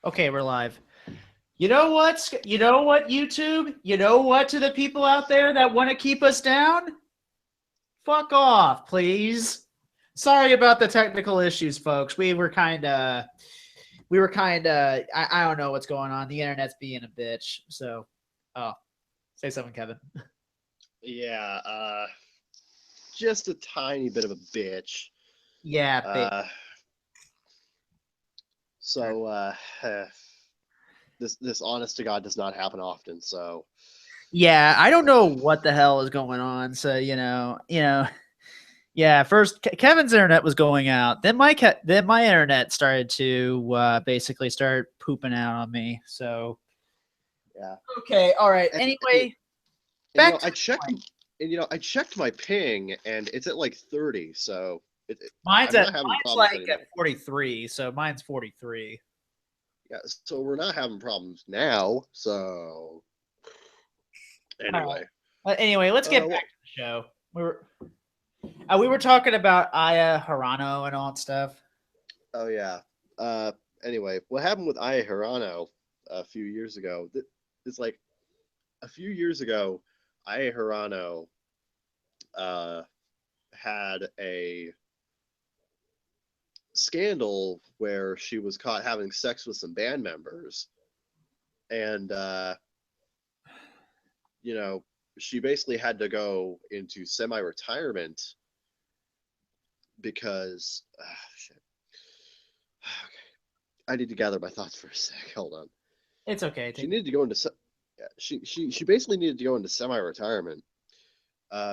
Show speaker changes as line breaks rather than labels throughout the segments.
Okay, we're live. You know what? You know what, YouTube? You know what, to the people out there that want to keep us down? Fuck off, please. Sorry about the technical issues, folks. I don't know what's going on. The internet's being a bitch. So, oh, say something, Kevin.
Yeah, just a tiny bit of a bitch.
Yeah,
Uh, so this honest to God does not happen often. So
yeah, I don't know what the hell is going on. So, yeah, first Kevin's internet was going out. Then my internet started to basically start pooping out on me. So
yeah.
okay, all right.
And,
Anyway,
and
back to
I
the
checked,
point.
I checked my ping, and it's at like 30. So
Mine's
I'm
at
not having
mine's
problems
like
anymore.
at 43. So mine's 43.
Yeah, so we're not having problems now. So
All
anyway,
right. Anyway, let's get back
well,
to the show. We were talking about Aya Hirano and all that stuff.
oh yeah. Uh, anyway, what happened with Aya Hirano a few years ago? It's like a few years ago, Aya Hirano uh, had a scandal where she was caught having sex with some band members, and you know, she basically had to go into semi-retirement because shit. Okay, I need to gather my thoughts for a sec. Hold on.
It's okay.
She
Take.
needed to go into yeah, she basically needed to go into semi-retirement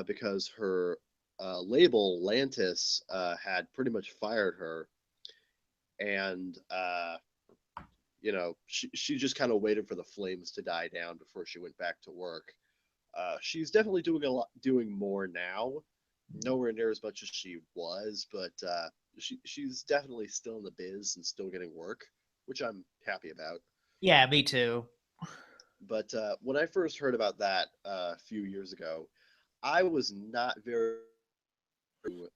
because her label Lantis had pretty much fired her, and she just kind of waited for the flames to die down before she went back to work. She's definitely doing more now, nowhere near as much as she was, but she's definitely still in the biz and still getting work, which I'm happy about.
Yeah, me too.
But when I first heard about that a few years ago, I was not very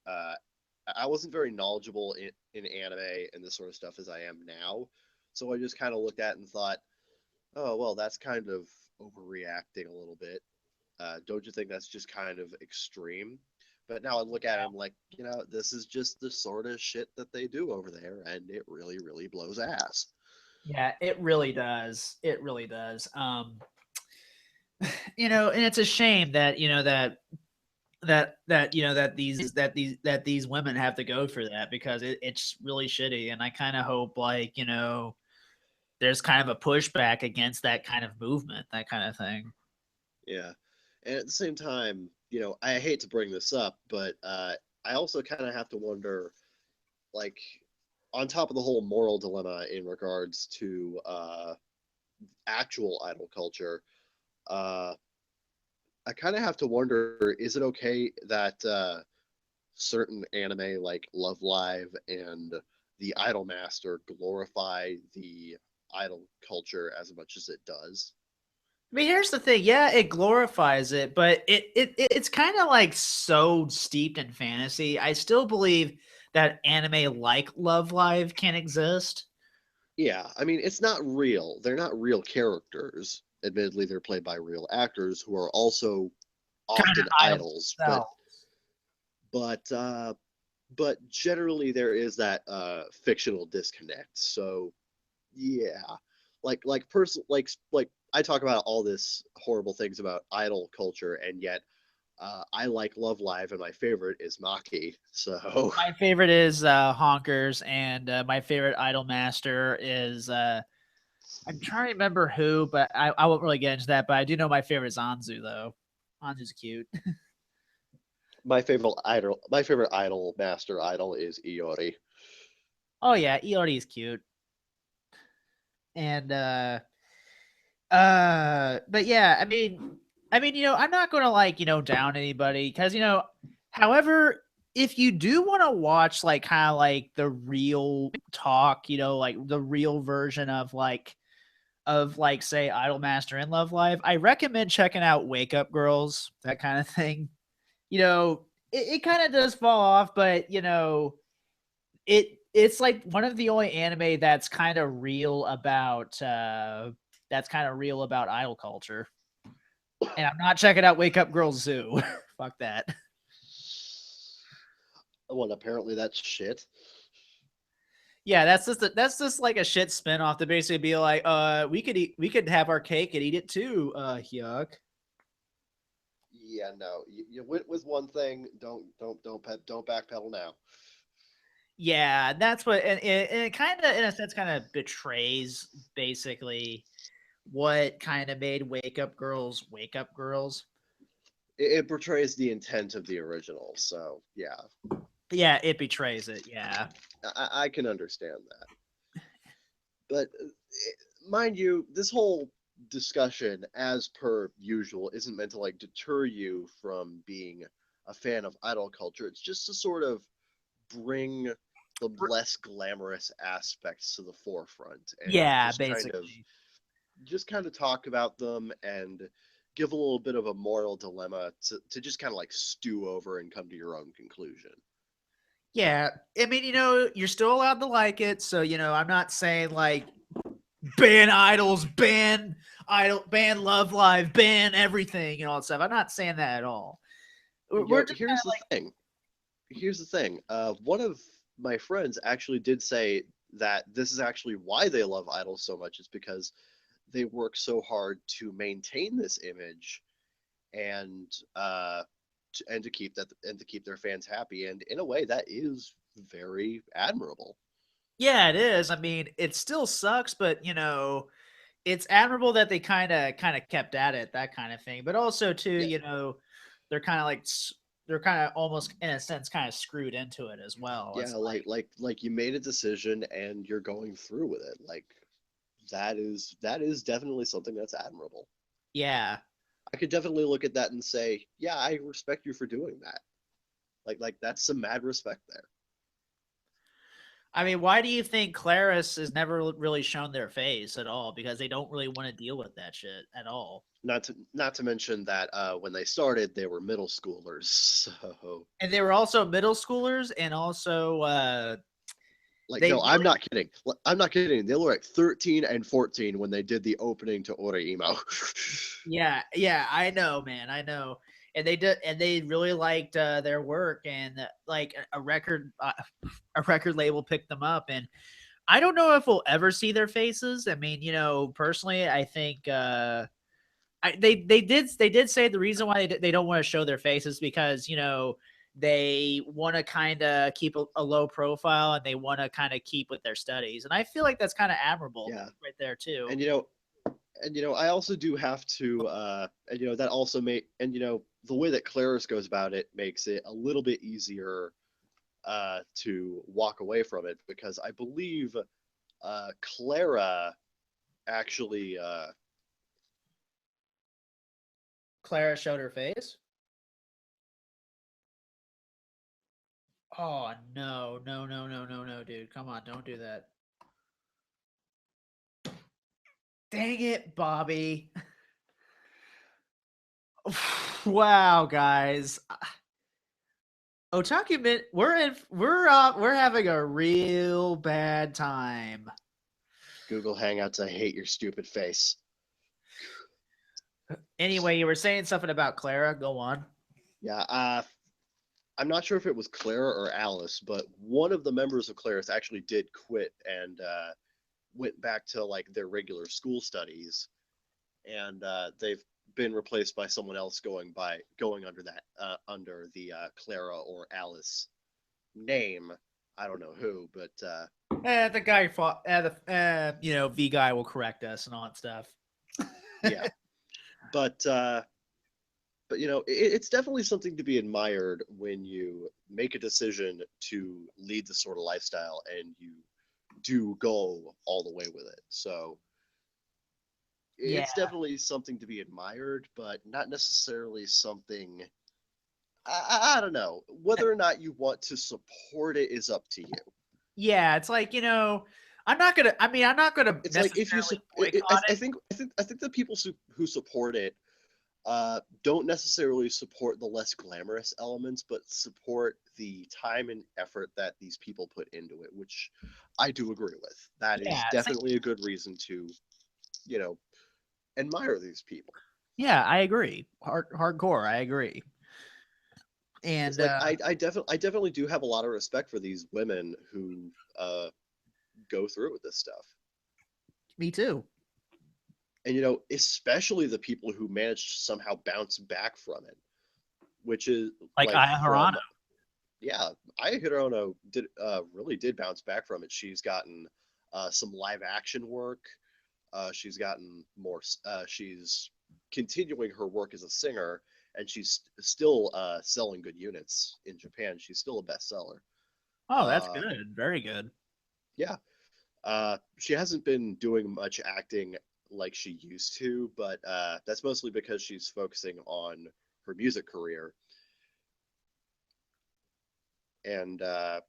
uh, I wasn't very knowledgeable in anime and this sort of stuff as I am now. So I just kind of looked at it and thought, oh, well, that's kind of overreacting a little bit. Don't you think that's just kind of extreme? But now I look at it, I'm like, this is just the sort of shit that they do over there, and it really, really blows ass.
Yeah, it really does. It really does. And it's a shame that these women have to go through that because it's really shitty. And I kind of hope, like, there's kind of a pushback against that kind of movement, that kind of thing.
Yeah. And at the same time, I hate to bring this up, but I also kind of have to wonder, like, on top of the whole moral dilemma in regards to actual idol culture, uh, I kind of have to wonder, is it okay that certain anime like Love Live and The Idol Master glorify the idol culture as much as it does?
I mean, here's the thing. Yeah, it glorifies it, but it's kind of like so steeped in fantasy. I still believe that anime like Love Live can exist.
Yeah, I mean, it's not real. They're not real characters. Admittedly, they're played by real actors who are also
Kind
often
of idol
idols, but
themselves.
but but generally there is that fictional disconnect. So yeah, like person like I talk about all this horrible things about idol culture, and yet I like Love Live, and my favorite is Maki. So
My favorite is Honkers, and my favorite idol master is I'm trying to remember who, but I won't really get into that. But I do know my favorite is Anzu though. Anzu's cute.
my favorite idol master idol is Iori.
Oh yeah, Iori is cute. And but yeah, I mean, I'm not gonna, like, down anybody because however, if you do want to watch, like, kind of like the real talk, like the real version of say Idolmaster and Love Live, I recommend checking out Wake Up Girls, that kind of thing. It kind of does fall off, but it it's like one of the only anime that's kind of real about idol culture. And I'm not checking out Wake Up Girl Zoo. Fuck that.
Well, apparently that's shit.
Yeah, that's just like a shit spinoff to basically be like, we could have our cake and eat it too. Yuck.
Yeah, no, you went with one thing. Don't backpedal now.
Yeah, that's what, and it kind of, in a sense, kind of betrays basically what kind of made Wake Up Girls.
It portrays the intent of the original, so yeah,
Yeah, it betrays it. Yeah.
I can understand that. But mind you, this whole discussion, as per usual, isn't meant to like deter you from being a fan of idol culture. It's just to sort of bring the less glamorous aspects to the forefront and
Yeah, basically.
just kind of talk about them and give a little bit of a moral dilemma to just kind of like stew over and come to your own conclusion.
Yeah, I mean, you're still allowed to like it, so I'm not saying like ban idols, ban Love Live, ban everything, and all that stuff. I'm not saying that at all. We're just kind
Here's
of
the
like,
thing. Here's the thing. One of my friends actually did say that this is actually why they love idols so much is because they work so hard to maintain this image and to keep that and to keep their fans happy. And in a way, that is very admirable.
yeah, it is. I mean, it still sucks, but it's admirable that they kind of kept at it, that kind of thing. But also too,
Yeah,
they're kind of like they're kind of almost in a sense kind of screwed into it as well.
yeah,
It's like,
like you made a decision and you're going through with it. Like that is definitely something that's admirable.
yeah.
I could definitely look at that and say, yeah, I respect you for doing that. Like that's some mad respect there.
I mean, why do you think Claris has never really shown their face at all? Because they don't really want to deal with that shit at all.
Not to mention that when they started, they were middle schoolers. So
And they were also middle schoolers, and also
like,
they
no, I'm
really,
not kidding. I'm not kidding. They were like 13 and 14 when they did the opening to Oreimo.
yeah, I know, man, I know. And they really liked their work, and like a record label picked them up, and I don't know if we'll ever see their faces. I mean, personally, I think they did say the reason why they don't want to show their faces because they want to kind of keep a low profile, and they want to kind of keep with their studies, and I feel like that's kind of admirable
Yeah,
right there too.
and I also do have to, and that also make, and the way that Claris goes about it makes it a little bit easier to walk away from it because I believe Clara actually,
Clara showed her face. Oh no, no, no, no, no, no, dude, come on, don't do that. Dang it, Bobby. Wow, guys. Otaku Mint, we're having a real bad time.
Google Hangouts, I hate your stupid face.
Anyway, you were saying something about Clara. Go on.
Yeah, I'm not sure if it was Clara or Alice, but one of the members of Claris actually did quit and went back to like their regular school studies, and they've been replaced by someone else going under that under the Clara or Alice name. I don't know who, but
The guy fought. V guy will correct us and all that stuff.
yeah, but it's definitely something to be admired when you make a decision to lead the sort of lifestyle and you do go all the way with it. So
Yeah,
it's definitely something to be admired, but not necessarily something. I don't know. Whether or not you want to support it is up to you.
yeah. It's like I'm not gonna. I mean, I'm not gonna
It's like if you,
necessarily boycott it.
I think the people who support it don't necessarily support the less glamorous elements, but support the time and effort that these people put into it, which I do agree with. That
Yeah,
is definitely a good reason to, you know, admire these people.
yeah, I agree. Hardcore, I agree.
It's
And
like I definitely do have a lot of respect for these women who go through with this stuff.
me too.
And especially the people who managed to somehow bounce back from it, which is
Like
like
Aya Hirano.
from yeah, Aya Hirono did bounce back from it. She's gotten some live action work. She's gotten more. She's continuing her work as a singer, and she's still selling good units in Japan. She's still a bestseller.
Oh, that's
Uh,
good. Very good.
yeah, she hasn't been doing much acting like she used to, but that's mostly because she's focusing on her music career. And yeah,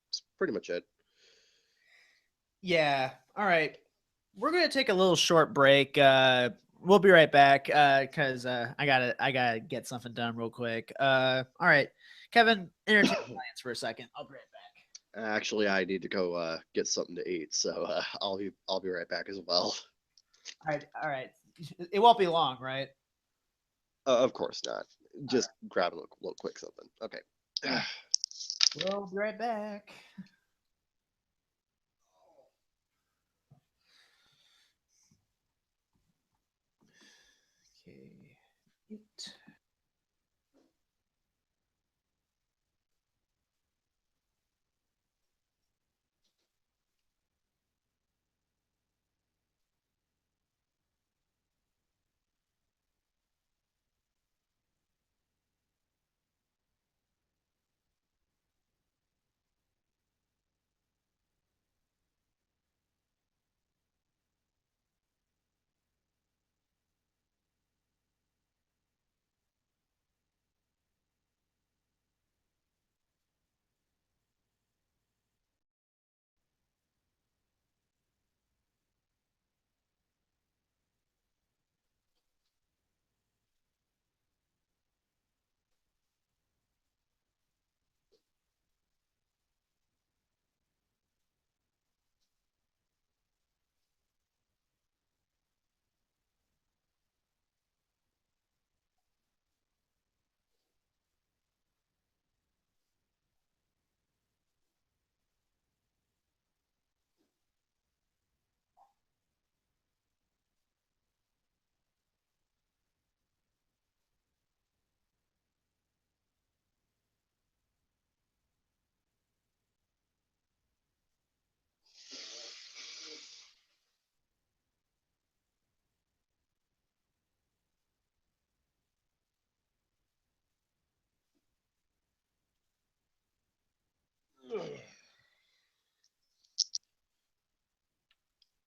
that's pretty much it.
Yeah. All right. We're gonna take a little short break. We'll be right back because I gotta get something done real quick. All right, Kevin, entertain the audience for a second. I'll be right back.
Actually, I need to go get something to eat, so I'll be right back as well.
All right, all right. It won't be long, right?
Of course not.
All
Just grab a little quick something. Okay.
right. We'll be right back. Okay. It.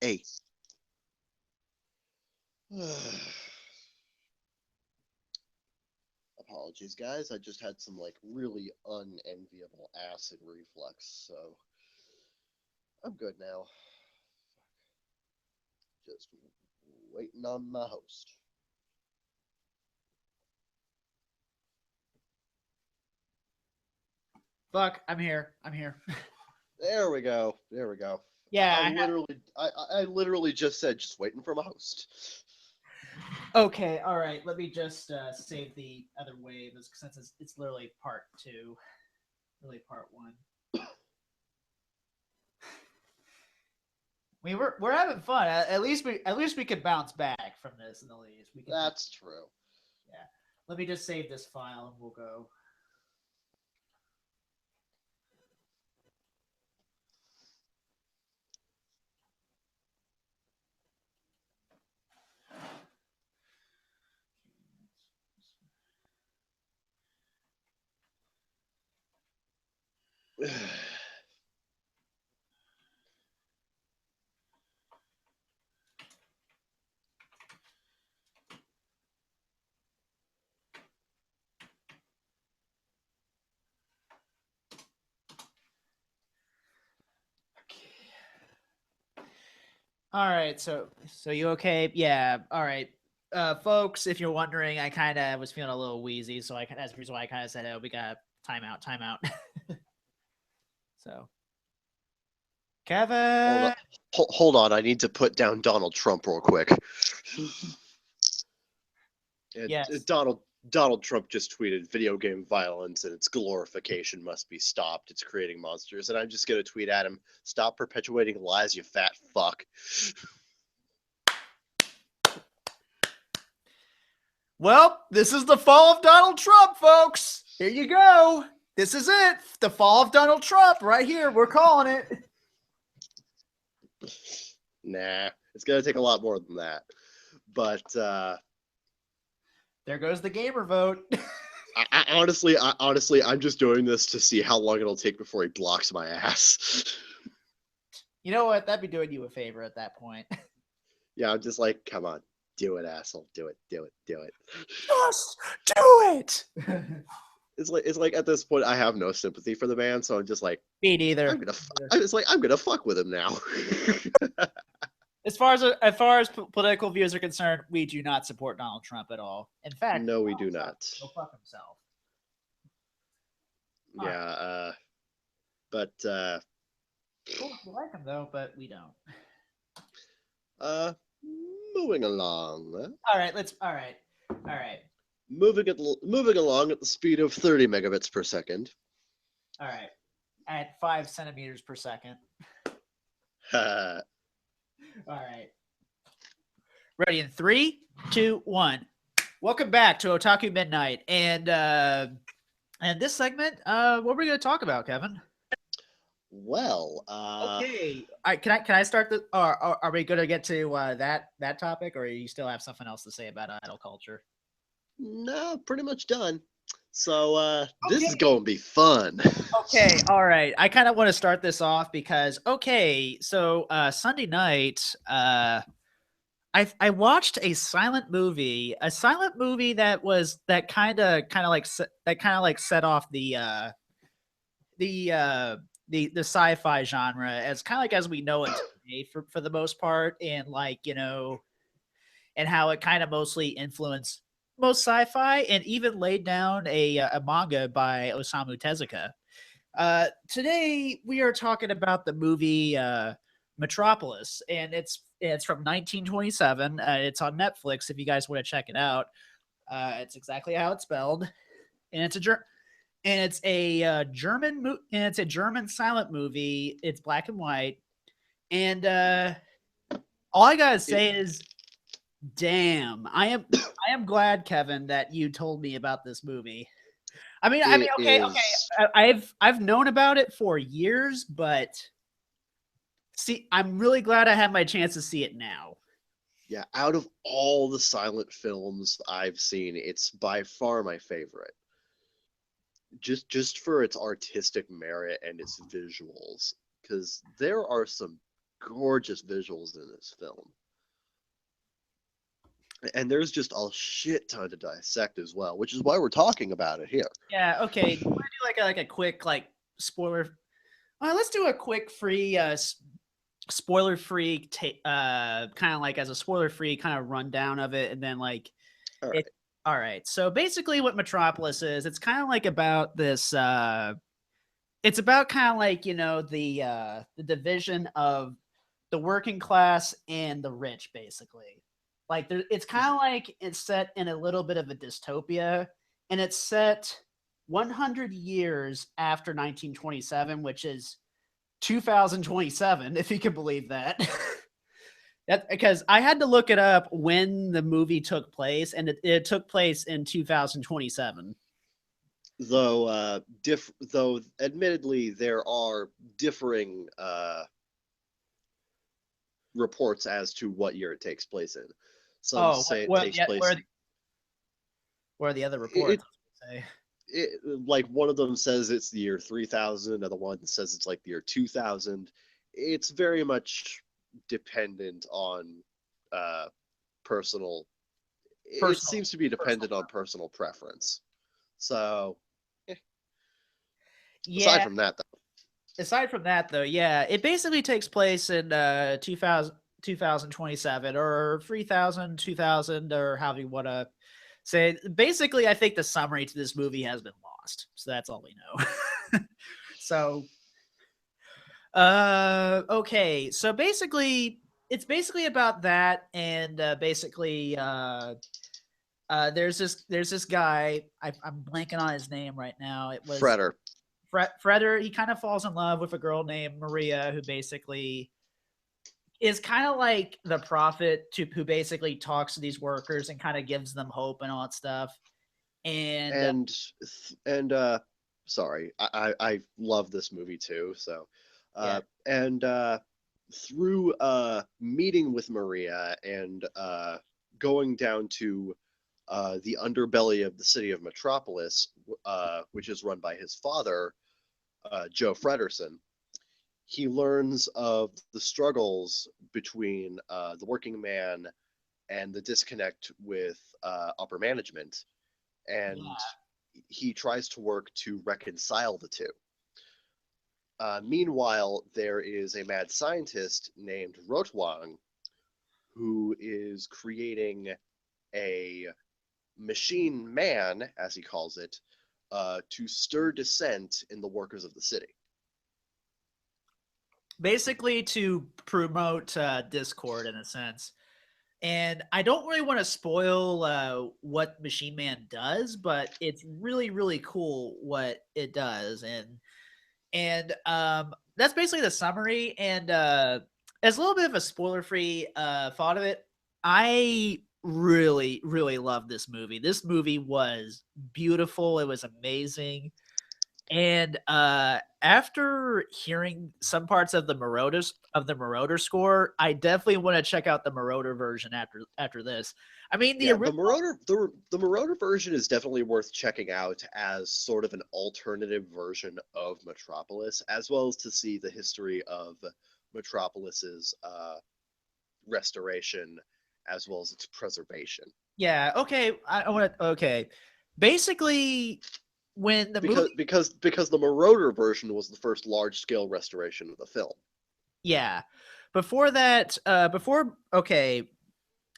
Hey. Apologies, guys. I just had some like really unenviable acid reflux, so I'm good now. Just waiting on my host.
Fuck, I'm here. I'm here.
There we go. There we go.
Yeah,
I
I have.
literally, I literally just said just waiting for my host.
Okay, all right. Let me just save the other wave since it's literally part two, really part one. I mean, we're having fun. At least we could bounce back from this. In the least, we can.
That's true.
Yeah. Let me just save this file and we'll go. Okay. All right, so you okay? Yeah. All right, folks. If you're wondering, I kind of was feeling a little wheezy, so that's the reason why I kind of said, "Oh, we got timeout, timeout." So,
Hold on,
Kevin.
hold on. I need to put down Donald Trump real quick.
Yes.
Donald Trump just tweeted, "Video game violence and its glorification must be stopped. It's creating monsters." And I'm just gonna tweet at him, "Stop perpetuating lies, you fat fuck."
Well, this is the fall of Donald Trump, folks. Here you go. This is it. The fall of Donald Trump, right here. We're calling it.
Nah, it's gonna take a lot more than that. But
There goes the gamer vote.
honestly, I'm just doing this to see how long it'll take before he blocks my ass.
You know what? That'd be doing you a favor at that point.
Yeah, I'm just like, come on, do it, asshole, do it.
Just do it.
It's like at this point I have no sympathy for the man, so I'm just like,
Me neither.
I'm gonna fuck with him now.
As far as political views are concerned, we do not support Donald Trump at all. In fact,
No, we do not.
go fuck himself.
Yeah, but
Cool if you like him though, but we don't.
uh, moving along.
All right, let's. All right, all right,
Moving along at the speed of 30 megabits per second.
all right. At 5 centimeters per second.
Uh,
All right. Ready in 3, 2, 1. Welcome back to Otaku Midnight, and this segment, what are we going to talk about, Kevin?
well,
Okay. All right, can I start the? Are we going to get to that topic, or you still have something else to say about idol culture?
no, pretty much done. So this is
Okay.
gonna be fun.
Okay, all right. I kind of want to start this off because so Sunday night, I watched a silent movie that kind of like set off the the sci-fi genre as kind of like as we know it today for the most part, and like and how it kind of mostly influenced most sci-fi and even laid down a manga by Osamu Tezuka. Today we are talking about the movie Metropolis, and it's from 1927. It's on Netflix if you guys want to check it out. It's exactly how it's spelled, and it's a and it's a German silent movie. It's black and white, and all I gotta
It,
say is, damn, I am glad, Kevin, that you told me about this movie.
it
Okay,
is,
I've known about it for years, but see, I'm really glad I had my chance to see it now.
yeah, out of all the silent films I've seen, it's by far my favorite. Just for its artistic merit and its visuals, because there are some gorgeous visuals in this film, and there's just a shit ton to dissect as well, which is why we're talking about it here.
Yeah, okay. Do you want to do like a quick like spoiler? Let's do a quick free spoiler free kind of like as a spoiler free kind of rundown of it, and then like
All right.
it. All right. So basically, what Metropolis is, it's kind of like about this. It's about kind of like the division of the working class and the rich, basically. Like it's kind of like it's set in a little bit of a dystopia, and it's set 100 years after 1927, which is 2027, if you can believe that. That because I had to look it up when the movie took place, and it took place in 2027.
Though admittedly there are differing reports as to what year it takes place in. Some
Oh,
say it takes place.
where are the other
It,
reports? Say.
it like one of them says it's the year 3000, another one says it's like the year 2000. It's very much dependent on uh personal. It
Personal,
seems to be
personal.
dependent on personal preference. So aside
Yeah.
from that, though,
Aside from that, though, yeah, it basically takes place in 2000. 2027 or 3000, 2000, or however you want to say. Basically, I think the summary to this movie has been lost. So that's all we know. So, okay. So basically, it's basically about that. And basically, there's this guy. I'm blanking on his name right now. It was
Freder.
Freder. He kind of falls in love with a girl named Maria, who basically is kind of like the prophet who basically talks to these workers and kind of gives them hope and all that stuff. And
And and sorry, I love this movie too. So,
yeah,
and through meeting with Maria and going down to the underbelly of the city of Metropolis, which is run by his father, Joe Frederson, he learns of the struggles between the working man and the disconnect with upper management, and
yeah,
he tries to work to reconcile the two. Meanwhile, there is a mad scientist named Rotwang who is creating a machine man, as he calls it, to stir dissent in the workers of the city.
basically to promote Discord in a sense. And I don't really want to spoil what Machine Man does, but it's really really cool what it does. And that's basically the summary. And as a little bit of a spoiler free thought of it, I really really love this movie. This movie was beautiful. It was amazing. And after hearing some parts of the Marauder score, I definitely want to check out the Marauder version after this. I mean, the
Yeah,
original.
the Marauder version is definitely worth checking out as sort of an alternative version of Metropolis, as well as to see the history of Metropolis's restoration as well as its preservation.
Yeah, okay. I want to. Okay, basically, when the
Because
movie.
because because the Marauder version was the first large scale restoration of the film.
Yeah, before that, before. Okay,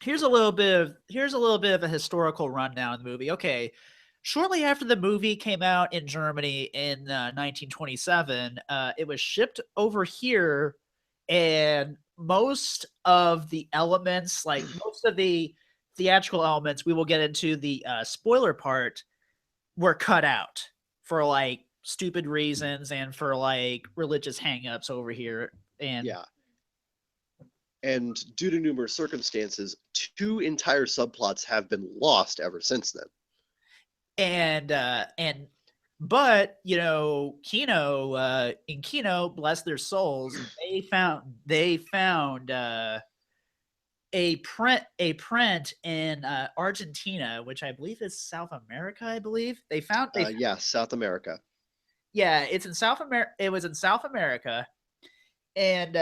here's a little bit of a historical rundown of the movie. Okay, shortly after the movie came out in Germany in 1927, it was shipped over here, and most of the elements, like most of the theatrical elements, we will get into the spoiler part, were cut out for like stupid reasons and for like religious hangups over here. And
Yeah, and due to numerous circumstances, two entire subplots have been lost ever since then.
and but Kino, in Kino, bless their souls, they found a print in Argentina, which I believe is South America. I believe they
Yeah, South America.
yeah, it's in South America. It was in South America. And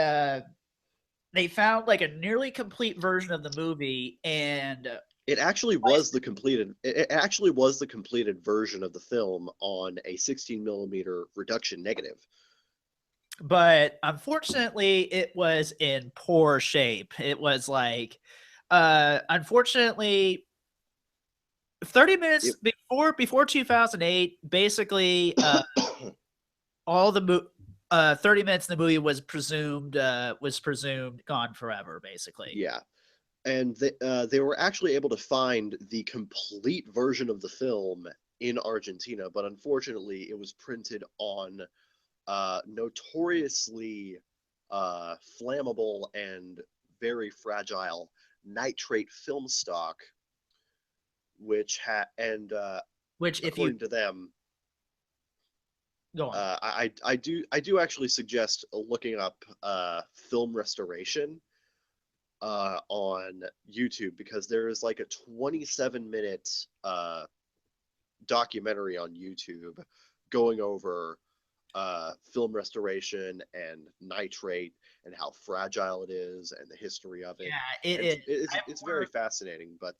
they found like a nearly complete version of the movie. And
It actually was the completed. It actually was the completed version of the film on a 16 millimeter reduction negative.
but unfortunately it was in poor shape. It was like unfortunately 30 minutes
It,
before 2008, basically all the 30 minutes in the movie was presumed gone forever, basically.
yeah, and they were actually able to find the complete version of the film in Argentina, but unfortunately, it was printed on notoriously flammable and very fragile nitrate film stock, which had and
Which, if you
according to them,
go on.
I do actually suggest looking up film restoration on YouTube because there is like a 27-minute documentary on YouTube going over film restoration and nitrate and how fragile it is and the history of it.
Yeah, it
And
is.
it's very fascinating. But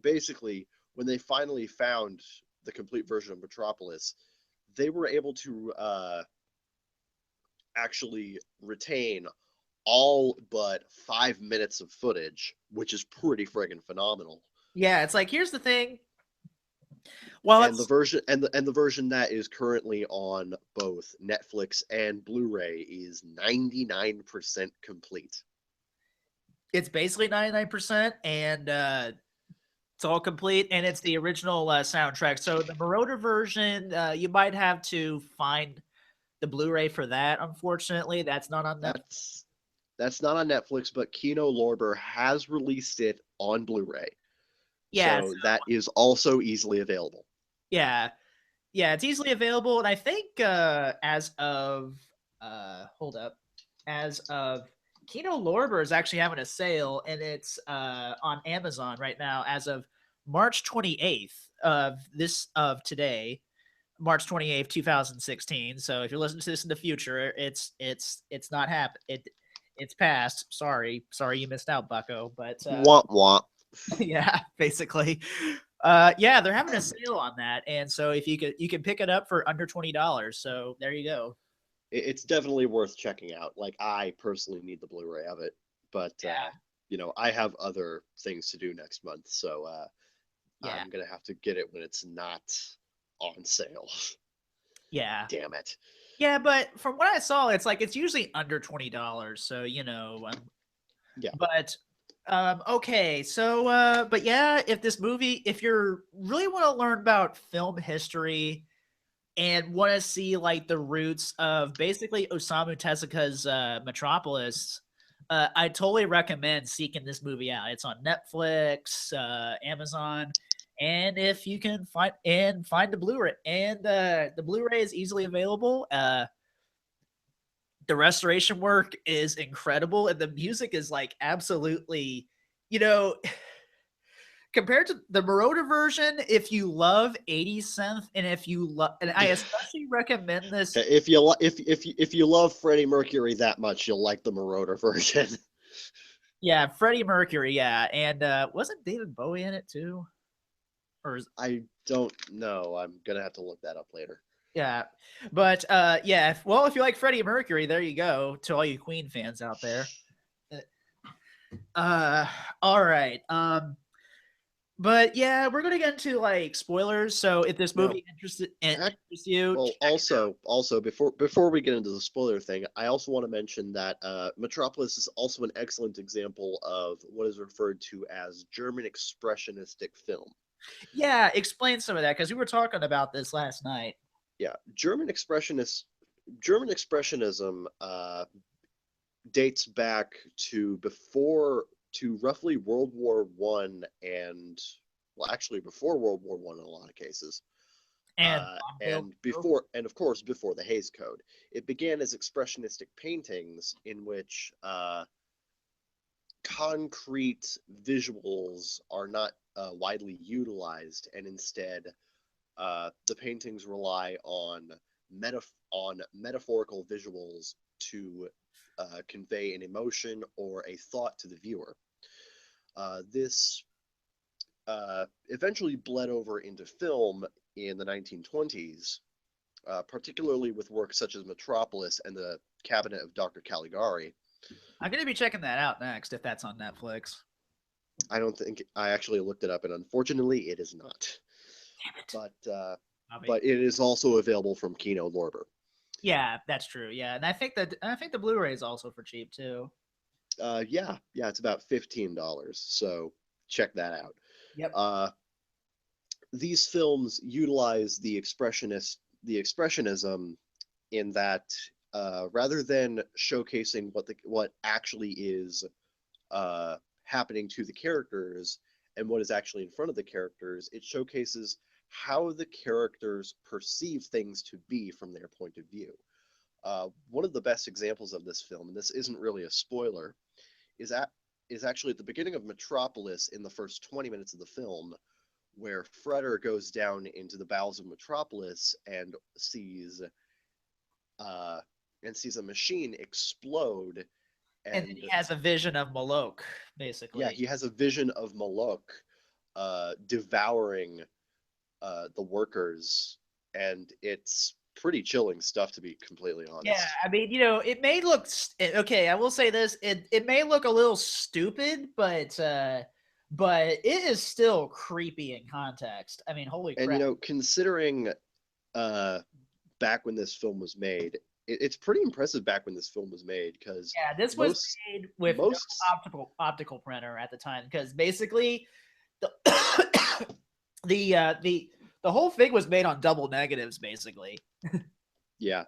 basically, when they finally found the complete version of Metropolis, they were able to actually retain all but 5 minutes of footage, which is pretty friggin' phenomenal.
Yeah, it's like here's the thing. Well,
And the
it's
version and the version that is currently on both Netflix and Blu-ray is 99% complete.
it's basically 99%, and it's all complete, and it's the original soundtrack. So the Marauder version, you might have to find the Blu-ray for that. Unfortunately, that's not on Netflix.
That's that's not on Netflix, but Kino Lorber has released it on Blu-ray.
Yeah,
So that is also easily available.
yeah, yeah. It's easily available, and I think as of hold up, as of Kino Lorber is actually having a sale, and it's on Amazon right now as of March 28th of today. March 28th, 2016. So if you're listening to this in the future, it's not happened. It's past. Sorry you missed out, Bucko. But
Womp womp.
yeah, basically, yeah, they're having a sale on that, and so if you can pick it up for under $20. So there you go.
It's definitely worth checking out. Like I personally need the Blu-ray of it, but I have other things to do next month, so
Yeah,
I'm gonna have to get it when it's not on sale.
yeah,
Damn it.
yeah. But from what I saw, it's like it's usually under $20. So
Yeah.
but okay, so but yeah, if you're really want to learn about film history and want to see like the roots of basically Osamu Tezuka's Metropolis, I totally recommend seeking this movie out. It's on Netflix, Amazon, and if you can find the Blu-ray, and the Blu-ray is easily available. The restoration work is incredible, and the music is like absolutely, you know, compared to the Marauder version, if you love 80s synth, and if you love, and I especially recommend this.
If you love Freddie Mercury that much, you'll like the Marauder version.
Yeah, Freddie Mercury, yeah, and wasn't David Bowie in it too? Or
I don't know. I'm gonna have to look that up later.
yeah, but yeah, if you like Freddie Mercury, there you go to all you Queen fans out there. Uh, all right. But yeah, we're gonna get into like spoilers. So if this
No,
movie interests you,
well,
check it out.
also before we get into the spoiler thing, I also want to mention that Metropolis is also an excellent example of what is referred to as German expressionistic film.
Yeah, explain some of that because we were talking about this last night.
Yeah, German expressionism dates back to roughly World War One and well, actually before World War One in a lot of cases.
And Bombville too.
And of course before the Hays Code. It began as expressionistic paintings in which concrete visuals are not widely utilized, and instead the paintings rely on metaphorical visuals to convey an emotion or a thought to the viewer. This eventually bled over into film in the 1920s, particularly with works such as Metropolis and the Cabinet of Dr. Caligari.
I'm gonna be checking that out next if that's on Netflix.
I don't think I actually looked it up, and unfortunately, it is not.
Damn it, Bobby.
But it is also available from Kino Lorber.
Yeah, that's true. Yeah, and I think the Blu-ray is also for cheap too.
Yeah, it's about $15, so check that out.
Yep.
Uh, these films utilize the expressionism in that rather than showcasing what actually is happening to the characters and what is actually in front of the characters, it showcases how the characters perceive things to be from their point of view. One of the best examples of this film, and this isn't really a spoiler, is at is actually at the beginning of Metropolis in the first 20 minutes of the film, where Freder goes down into the bowels of Metropolis uh, and sees a machine explode,
And then
and
he has a vision of Malok,
yeah,
basically.
he has a vision of Malok devouring the workers, and it's pretty chilling stuff, to be completely
Yeah,
honest.
I mean, it may look okay. I will say this: it may look a little stupid, but it is still creepy in context. I mean, holy
And
crap!
considering uh, back when this film was made, it's pretty impressive back when this film was made because
Yeah, this was
most
made with no
most
optical printer at the time because basically the the whole thing was made on double negatives. Basically,
yeah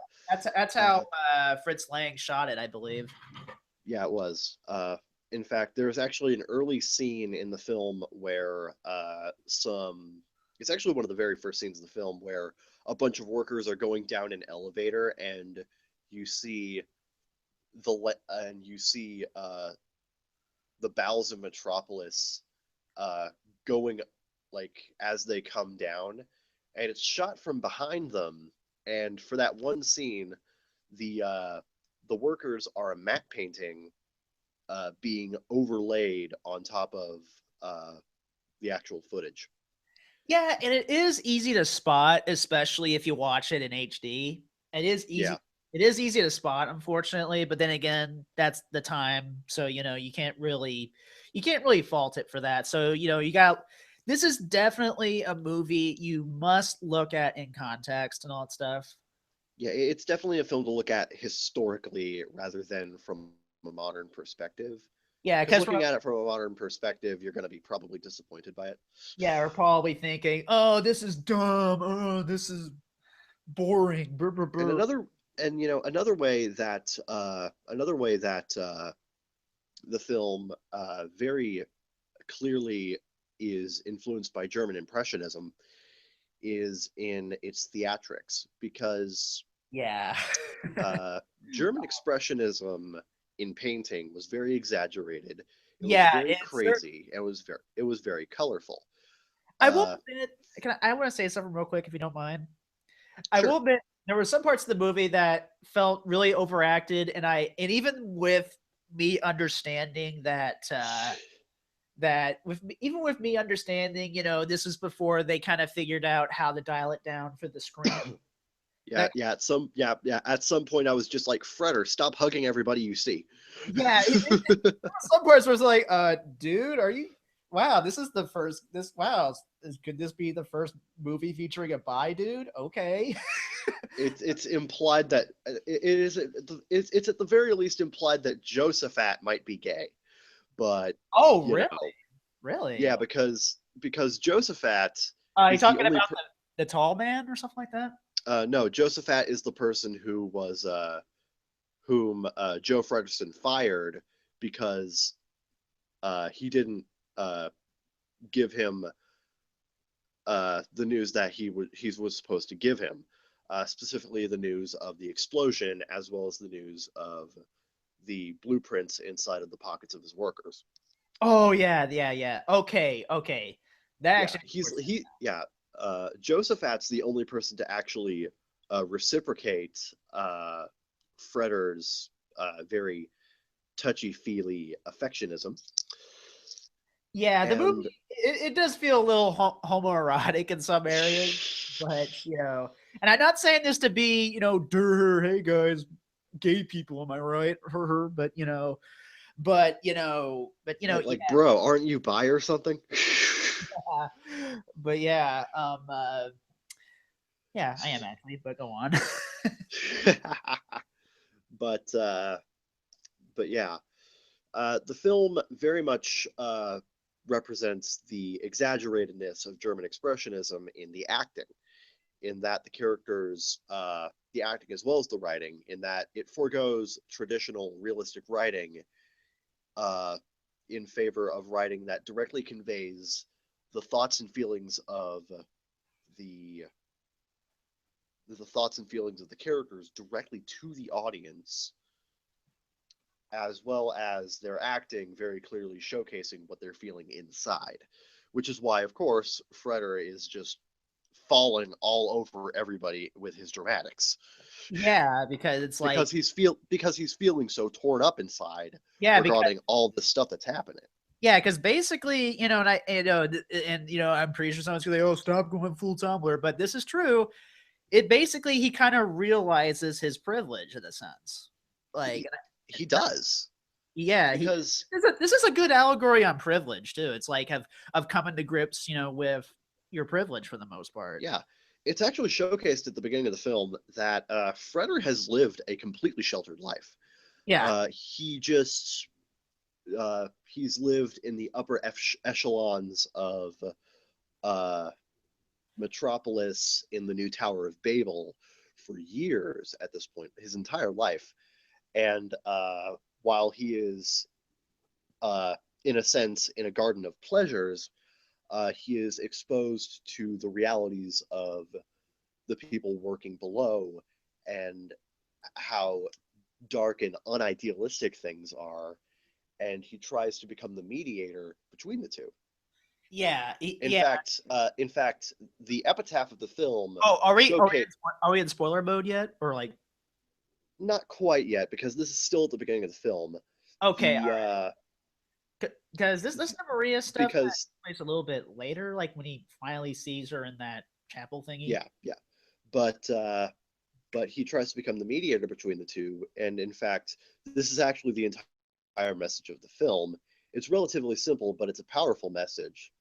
that's how
uh,
Fritz Lang shot it, I believe.
yeah it was. In fact, there's actually an early scene in the film where some it's actually one of the very first scenes in the film where a bunch of workers are going down an elevator and you see the bowels of Metropolis uh, going like as they come down, and it's shot from behind them. And for that one scene, the workers are a matte painting being overlaid on top of uh, the actual footage.
Yeah, and it is easy to spot, especially if you watch it in HD. It is
Yeah,
easy. It is easy to spot, unfortunately, but then again, that's the time, so you can't really fault it for that. So you got this is definitely a movie you must look at in context and all that stuff.
yeah, it's definitely a film to look at historically rather than from a modern perspective. Because
Yeah,
looking
because
at it from a modern perspective, you're going to be probably disappointed by it.
yeah, we're probably thinking, oh, this is dumb. Oh, this is boring. Brr, brr,
And
brr.
another way that the film very clearly is influenced by German Impressionism is in its theatrics because
Yeah.
uh, German Expressionism in painting was very exaggerated. It was
Yeah,
very
it's
crazy. It was very colorful.
I will
Uh,
admit, I want to say something real quick if you don't mind. I will
sure.
admit there were some parts of the movie that felt really overacted, and even with me understanding that even with me understanding, this is before they kind of figured out how to dial it down for the screen.
Yeah,
That
yeah. At some point, I was just like, Freder, stop hugging everybody you see.
yeah, some parts was like, dude, are you? Wow, this is the first. Wow, could this be the first movie featuring a bi dude? Okay.
It's implied that it's at the very least implied that Josephat might be gay, but
Oh,
you
really?
know,
Really?
yeah, because Josephat
You
is the
talking
only
about the tall man or something like that?
no, Josephat is the person whom Joe Frederiksen fired because he didn't uh, give him the news that he was supposed to give him, specifically the news of the explosion as well as the news of the blueprints inside of the pockets of his workers.
Oh yeah, yeah, yeah. Okay, okay. That
Yeah,
actually makes more
he's
sense.
he yeah. Josephat's the only person to actually reciprocate Freder's very touchy feely affectionism.
Yeah, the movie
And
it does feel a little homoerotic in some areas, but and I'm not saying this to be, hey guys, gay people, am I right? But
like bro, aren't you bi or something?
yeah, but yeah, yeah, I am actually, but go on.
but but yeah, the film very much represents the exaggeratedness of German expressionism in the acting, in that the characters, the acting as well as the writing, in that it foregoes traditional realistic writing uh, in favor of writing that directly conveys the thoughts and feelings of the the thoughts and feelings of the characters directly to the audience, as well as their acting very clearly showcasing what they're feeling inside. Which is why, of course, Freder is just falling all over everybody with his dramatics
Yeah, because it's like
because he's feeling so torn up inside
yeah, because
regarding all the stuff that's happening.
yeah, because basically, and I, and I'm pretty sure someone's gonna be like, "Oh, stop going full Tumblr," but this is true. it basically he kind of realizes his privilege in a sense. Like,
He does,
yeah,
because
this is a good allegory on privilege too. It's like of coming to grips, with your privilege for the most part.
yeah, it's actually showcased at the beginning of the film that Freder has lived a completely sheltered life.
Yeah,
He just he's lived in the upper echelons of uh, Metropolis in the new Tower of Babel for years at this point, his entire life. And while he is, uh, in a sense, in a garden of pleasures, he is exposed to the realities of the people working below and how dark and unidealistic things are. And he tries to become the mediator between the two.
yeah,
In
yeah.
fact, in fact, the epitaph of the film
Oh,
showcase
are we in spoiler mode yet, or like?
not quite yet because this is still at the beginning of the film.
Okay,
The
because this Maria stuff
because
takes place a little bit later, like when he finally sees her in that chapel thingy.
yeah, but but he tries to become the mediator between the two, and in fact, this is actually the entire message of the film. It's relatively simple, but it's a powerful message.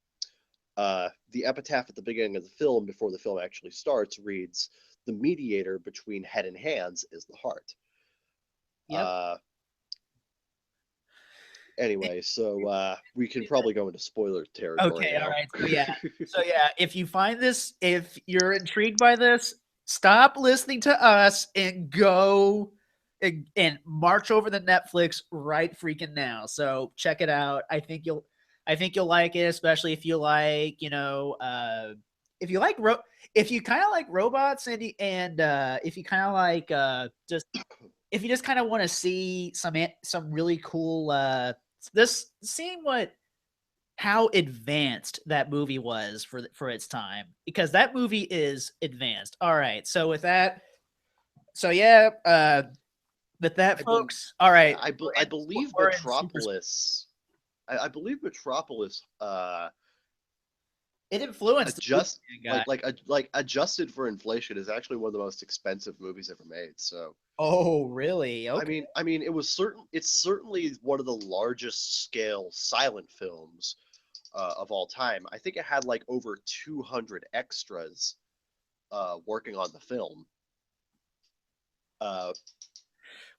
The epitaph at the beginning of the film, before the film actually starts, reads, "The mediator between head and hands is the heart."
Yep.
Uh, anyway, so we can probably go into spoiler territory
Okay, all
now.
right. So yeah, if you find this, if you're intrigued by this, stop listening to us and go and march over the Netflix right freaking now. So check it out. I think you'll like it, especially if you like, if you like if you kind of like robots and if you kind of like just if you just kind of want to see some really cool this seeing what how advanced that movie was for its time, because that movie is advanced. All right, so with that, so yeah, with that,
I bel
folks. All right,
I believe
we're in super.
Metropolis. I believe Metropolis
It influenced the movie
adjust
guy.
like adjusted for inflation is actually one of the most expensive movies ever made. So
Oh, really? Okay.
it was certain. It's certainly one of the largest scale silent films of all time. I think it had like over 200 extras working on the film. Uh,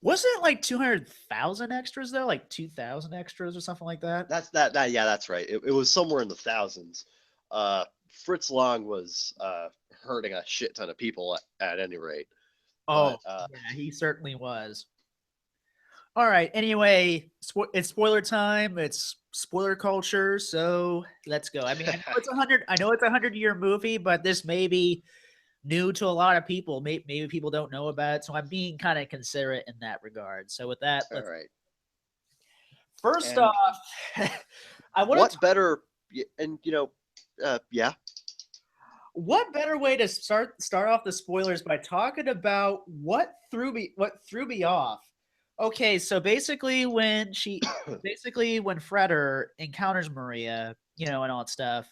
Wasn't it like 200,000 extras though, like 2,000 extras or something like that?
that yeah, that's right. It was somewhere in the thousands. Uh, Fritz Lang was hurting a shit ton of people at any rate.
Oh,
But
yeah, he certainly was. All right. Anyway, it's spoiler time. It's spoiler culture. So let's go. I mean, I know it's 100. I know it's a 100-year movie, but this may be new to a lot of people. Maybe people don't know about it. So I'm being kind of considerate in that regard. So with that,
all
let's
right.
first
And
off, I want to.
what better? And yeah.
What better way to start off the spoilers by talking about what threw me off? Okay, so basically when Freder encounters Maria, and all that stuff.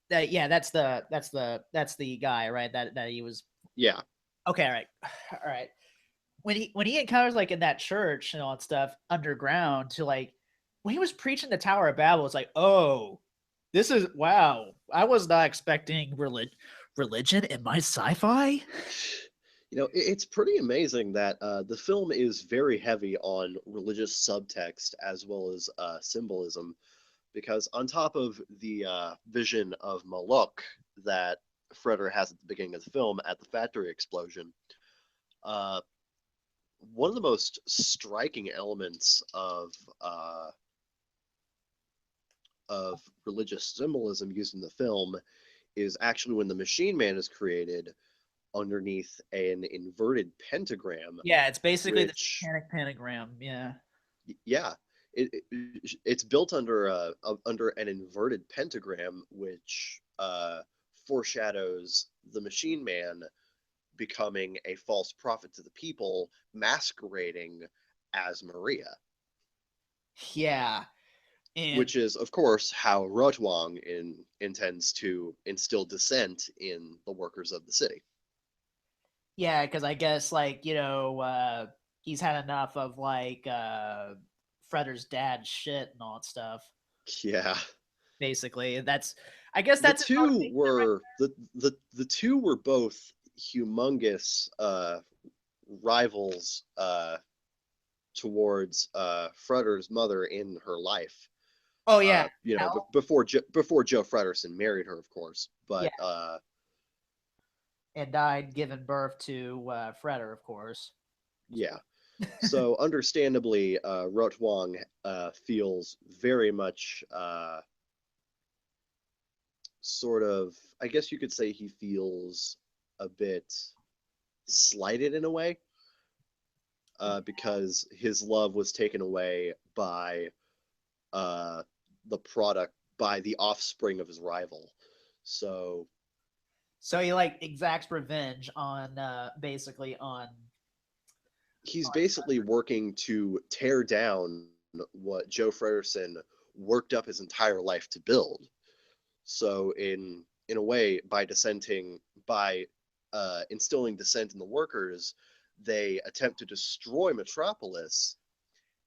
That yeah, that's the guy, right? That he was
Yeah.
okay. All right, all right. When he encounters like in that church and all that stuff underground to like when he was preaching the Tower of Babel, it's like, oh, this is wow. I was not expecting religion in my sci-fi.
It's pretty amazing that the film is very heavy on religious subtext as well as symbolism, because on top of the vision of Moloch that Freder has at the beginning of the film at the factory explosion, uh, one of the most striking elements uh, of religious symbolism used in the film is actually when the Machine Man is created underneath an inverted pentagram,
Yeah, it's basically the
which
satanic pentagram. Yeah.
yeah, it's built under an inverted pentagram, which foreshadows the Machine Man becoming a false prophet to the people, masquerading as Maria,
Yeah. And
which is, of course, how Rotwang intends to instill dissent in the workers of the city.
Yeah, because I guess like he's had enough of like Fredder's dad's shit and all that stuff.
Yeah.
Basically, that's I guess
The
that's his
two
motivation, right?
were the two were both humongous rivals towards Freder's mother in her life.
Oh yeah, Hell,
Before Joe Fredersen married her, of course.
yeah,
But
and died giving birth to Fredder, of course.
yeah, so understandably, Rotwang feels very much sort of. I guess you could say he feels a bit slighted in a way because his love was taken away by uh, the product by the offspring of his rival. So
So he like exacts revenge on basically
he's
on
basically working to tear down what Joe Fredersen worked up his entire life to build. So in a way, by instilling dissent in the workers, they attempt to destroy Metropolis,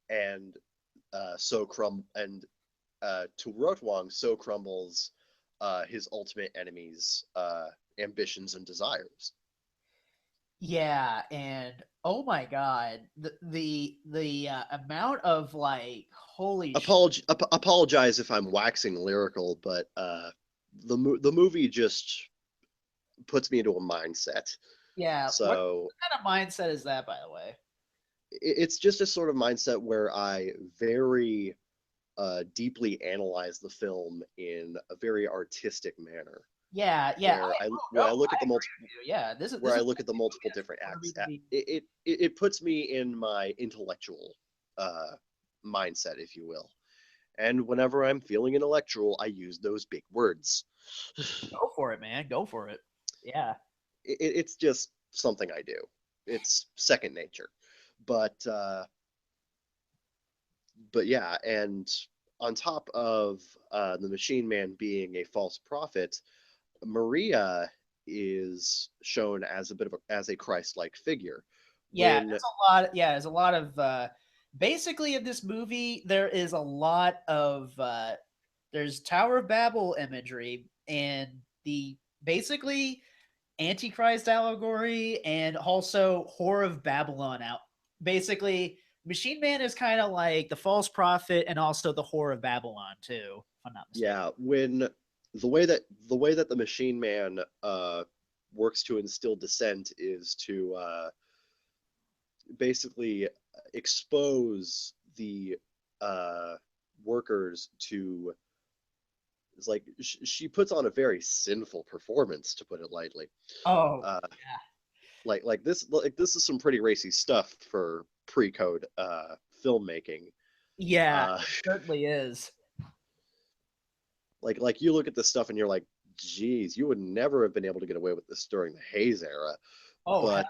and to Rotwang so crumbles his ultimate enemy's ambitions and desires.
Yeah, and oh my god, the amount of like holy sh-
Apologize if I'm waxing lyrical, but the movie just puts me into a mindset.
yeah,
So
what kind of mindset is that, by the way?
it's just a sort of mindset where I very deeply analyze the film in a very artistic manner,
Yeah, yeah. Oh
where
no,
I look at
I
the
agree
multiple
with you. Yeah,
where
this
I
is
look at the
the movie
multiple
that's
different
for me
acts.
to be.
It puts me in my intellectual uh, mindset, if you will. And whenever I'm feeling intellectual, I use those big words.
Go for it, man. Go for it. Yeah.
It's just something I do. It's second nature. But but yeah, and on top of the Machine Man being a false prophet, Maria is shown as as a Christ-like figure.
Yeah,
When
there's a lot of basically in this movie there is a lot of there's Tower of Babel imagery and the basically Antichrist allegory and also Whore of Babylon out. Basically, Machine Man is kind of like the false prophet and also the Whore of Babylon too, if I'm not mistaken.
yeah, when the way that the Machine Man works to instill dissent is to basically expose the uh, workers to. It's like she puts on a very sinful performance, to put it lightly.
Oh,
Uh,
yeah.
this is some pretty racy stuff for pre-code filmmaking.
Yeah,
Uh,
it certainly is.
like you look at this stuff and you're like, geez, you would never have been able to get away with this during the Hayes era.
Oh,
But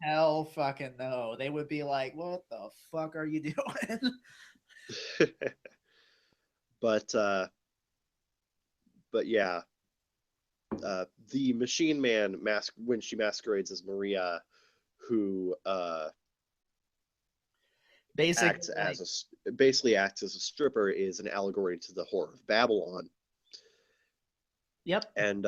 hell fucking no. They would be like, "What the fuck are you doing?"
but uh, but yeah, the Machine Man mask when she masquerades as Maria, who
Basically,
acts
like,
as basically acts as a stripper, is an allegory to the Whore of Babylon.
yep,
And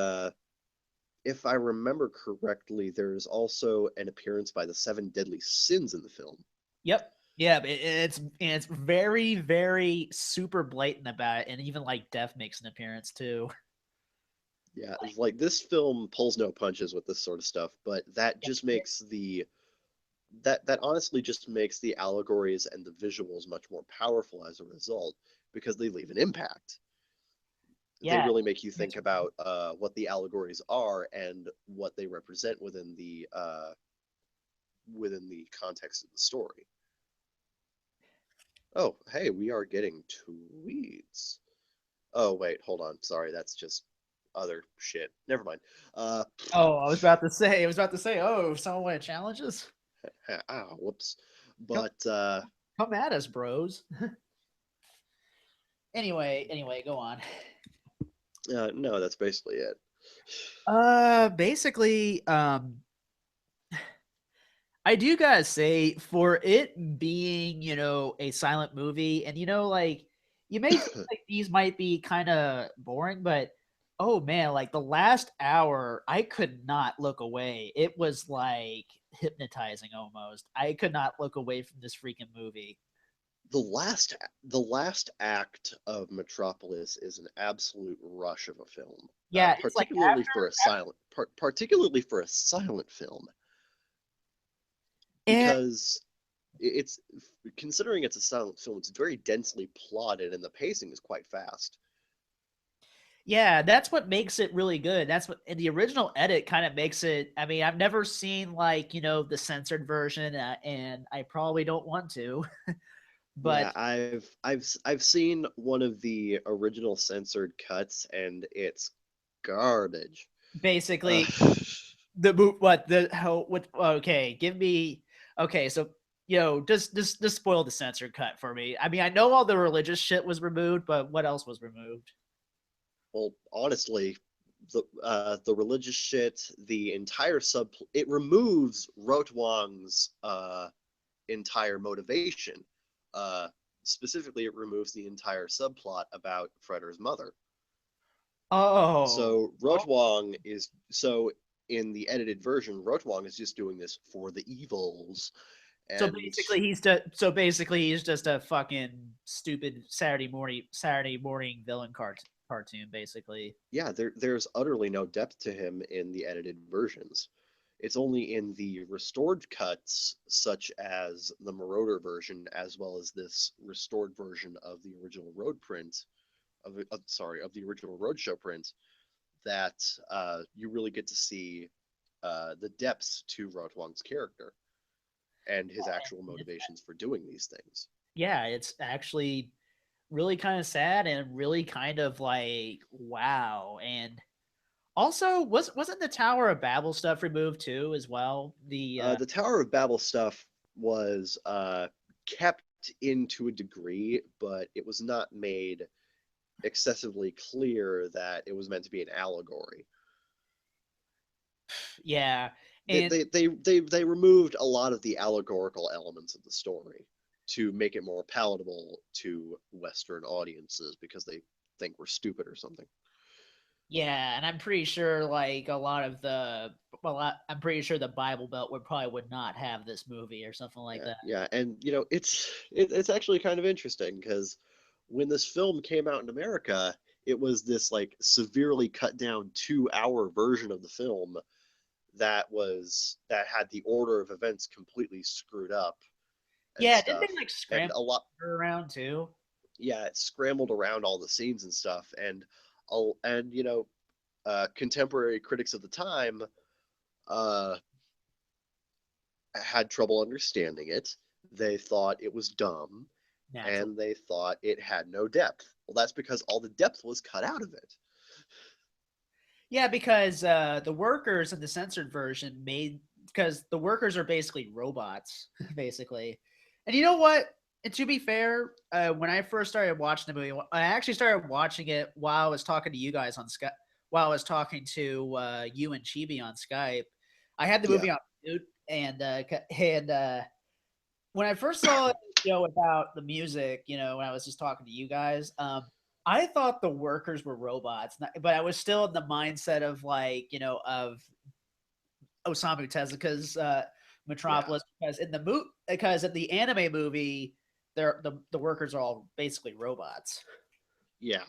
if I remember correctly, there's also an appearance by the Seven Deadly Sins in the film.
yep, yeah. It's very very super blatant about it, and even like Death makes an appearance too.
Yeah, it's like this film pulls no punches with this sort of stuff, but that honestly just makes the allegories and the visuals much more powerful as a result because they leave an impact. They
Yeah,
really make you
it's
think about what the allegories are and what they represent within the context of the story. Oh, hey, we are getting tweets. Oh, wait, hold on. Sorry, that's just other shit. Never mind. Uh,
oh, I was about to say, oh, someone want challenges?
whoops.
Come,
But
come at us, bros. Anyway, go on.
no, that's basically it.
Basically, I do gotta say, for it being, a silent movie, and like you may think like these might be kind of boring, but oh man, like the last hour, I could not look away. It was like hypnotizing almost. I could not look away from this freaking movie.
The last act of Metropolis is an absolute rush of a film,
Yeah, it's like
particularly for a silent film,
and
because it's considering it's a silent film, it's very densely plotted and the pacing is quite fast.
yeah, that's what makes it really good. That's what in the original edit kind of makes it. I mean, I've never seen like the censored version, and I probably don't want to, but
Yeah, I've seen one of the original censored cuts and it's garbage. Uh,
basically the what the how what okay give me okay so just spoil the censored cut for me. I mean, I know all the religious shit was removed, but what else was removed?
well, honestly, the religious shit, the entire sub, it removes Rotwang's entire motivation. Uh, Specifically, it removes the entire subplot about Freder's mother.
Oh,
So Rotwang is so in the edited version, Rotwang is just doing this for the evils, and
so basically he's just a fucking stupid Saturday morning villain cartoon basically.
yeah, there's utterly no depth to him in the edited versions. It's only in the restored cuts, such as the Marauder version, as well as this restored version of the original road print, of the original Roadshow print, that you really get to see the depths to Rotwang's character and his actual motivations for doing these things.
Yeah, it's actually really kind of sad and really kind of like wow. And also, wasn't the Tower of Babel stuff removed too as well?
The Tower of Babel stuff was kept in to a degree, but it was not made excessively clear that it was meant to be an allegory.
Yeah,
They,
and
they, they, they removed a lot of the allegorical elements of the story to make it more palatable to Western audiences because they think we're stupid or something.
yeah, and I'm pretty sure like a lot of I'm pretty sure the Bible Belt would not have this movie or something like
Yeah,
that.
yeah, and it's actually kind of interesting because when this film came out in America, it was this like severely cut down 2 hour version of the film that had the order of events completely screwed up and
Yeah, didn't they
stuff,
like
and
scramble
a lot,
her around too?
yeah, it scrambled around all the scenes and stuff, and contemporary critics of the time uh had trouble understanding it. They thought it was dumb
Naturally.
and they thought it had no depth. Well, that's because all the depth was cut out of it.
Yeah, because the workers in the censored version made because the workers are basically robots, basically. And you know what? And to be fair, when I first started watching the movie, I actually started watching it while I was talking to you guys on Skype. While I was talking to you and Chibi on Skype, I had the
Yeah,
movie on mute, and when I first saw it, about the music, when I was just talking to you guys, I thought the workers were robots, but I was still in the mindset of like, of Osamu Tezuka's
yeah,
Metropolis, because in the anime movie, the workers are all basically robots.
yeah.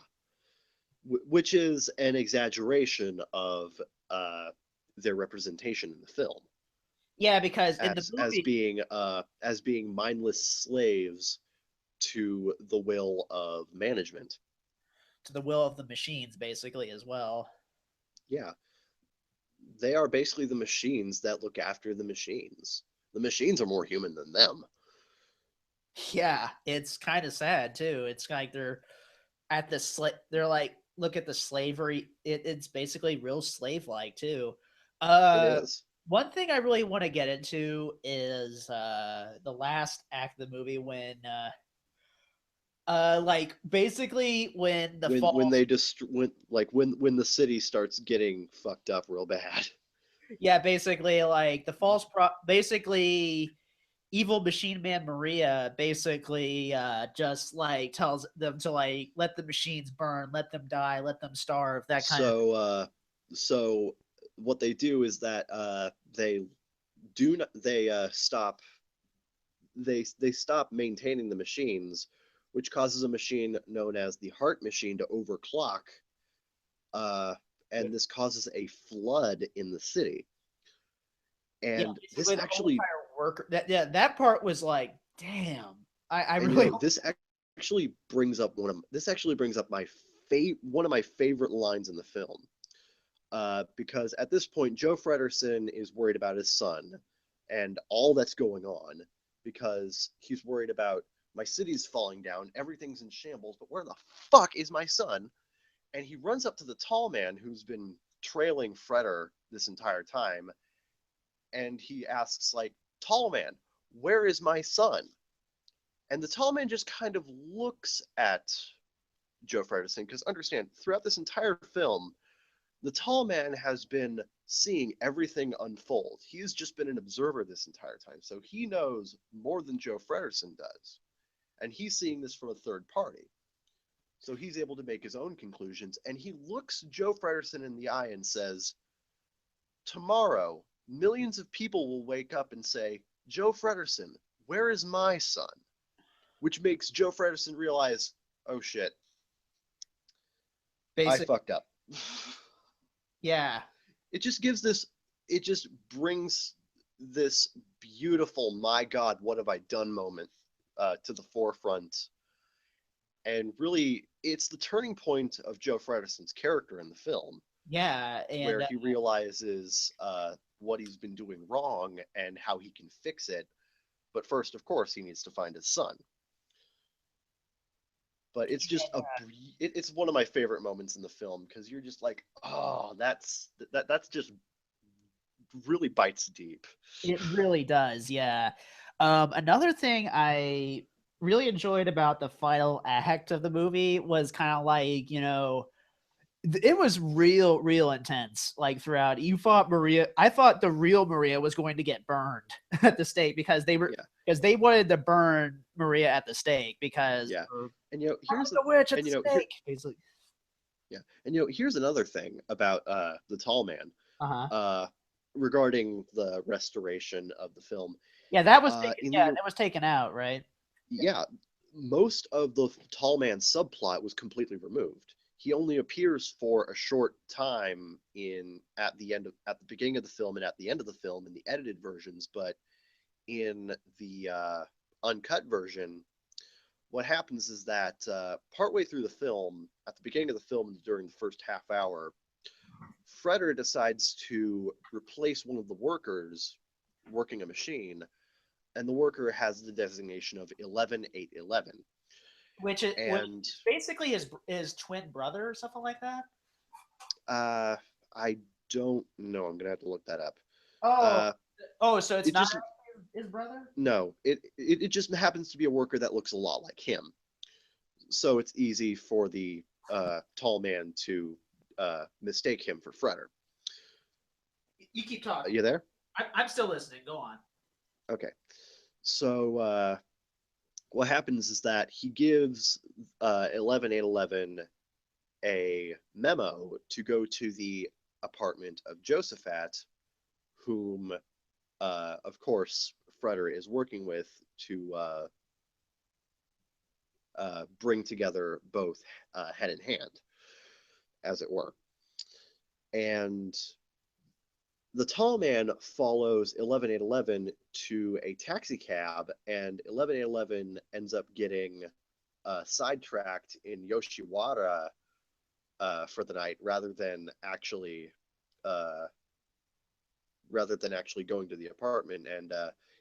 Which is an exaggeration of uh, their representation in the film
Yeah, because in the
as
movie,
being mindless slaves to the will of management.
to the will of the machines, basically as well.
Yeah, they are basically the machines that look after the machines. The machines are more human than them.
Yeah, it's kind of sad too. It's like they're like look at the slavery. It's basically real slave like too.
It
uh
is.
One thing I really want to get into is the last act of the movie when like basically when the
When
fall.
they just when the city starts getting fucked up real bad.
Yeah, basically, like the basically evil machine man Maria basically just like tells them to like let the machines burn, let them die, let them starve, that kind of.
So, so what they do is that they do not they stop they stop maintaining the machines, which causes a machine known as the heart machine to overclock, uh, and this causes a flood in the city.
Yeah,
And this
basically the whole
actually,
entire worker that part was like, damn. I
and
really
this actually brings up one of my favorite lines in the film. Because at this point, Joe Frederson is worried about his son and all that's going on because he's worried about my city's falling down, everything's in shambles, but where the fuck is my son? And he runs up to the tall man who's been trailing Freder this entire time, and he asks, like, tall man, where is my son? And the tall man just kind of looks at Joe Frederson because understand, throughout this entire film, the tall man has been seeing everything unfold. He's just been an observer this entire time, so he knows more than Joe Frederson does. And he's seeing this from a third party. So he's able to make his own conclusions, and he looks Joe Frederson in the eye and says, tomorrow, millions of people will wake up and say, Joe Frederson, where is my son? Which makes Joe Frederson realize, oh shit, I
basic
fucked up.
yeah.
It just gives this, it just brings this beautiful, my God, what have I done moment to the forefront. And really, it's the turning point of Joe Frederson's character in the film,
Yeah, and
where he realizes what he's been doing wrong and how he can fix it. But first, of course, he needs to find his son. But it's just it's one of my favorite moments in the film because you're just like, oh, that's just really bites deep.
it really does, yeah. Another thing I really enjoyed about the final act of the movie was kind of like, it was real intense like throughout. You thought Maria, I thought the real Maria was going to get burned at the stake
Yeah,
because they wanted to burn Maria at the stake because
yeah.
of
And you know, here's
the witch at
and
the
you know here
stake, basically.
yeah, and here's another thing about the tall man
Uh-huh.
uh regarding the restoration of the film.
Yeah, that was taken,
In
yeah,
the
that was taken out, right?
Yeah, most of the tall man subplot was completely removed. He only appears for a short time in at the beginning of the film and at the end of the film in the edited versions, but in the uncut version, what happens is that partway through the film, at the beginning of the film during the first half hour, Freder decides to replace one of the workers working a machine, and the worker has the designation of 11811.
Which
And
is basically his twin brother or something like that.
uh, I don't know. I'm gonna have to look that up.
Oh,
Uh,
so it's
it
not
just
his brother.
no. It just happens to be a worker that looks a lot like him, so it's easy for the tall man to mistake him for Freder.
You keep talking.
You there?
I'm still listening. Go on.
Okay. So what happens is that he gives 11811 a memo to go to the apartment of Josephat, whom, of course, Freder is working with to bring together both head and hand, as it were. And the tall man follows 11811 to a taxi cab, and 11811 ends up getting sidetracked in Yoshiwara for the night uh, rather than actually going to the apartment. And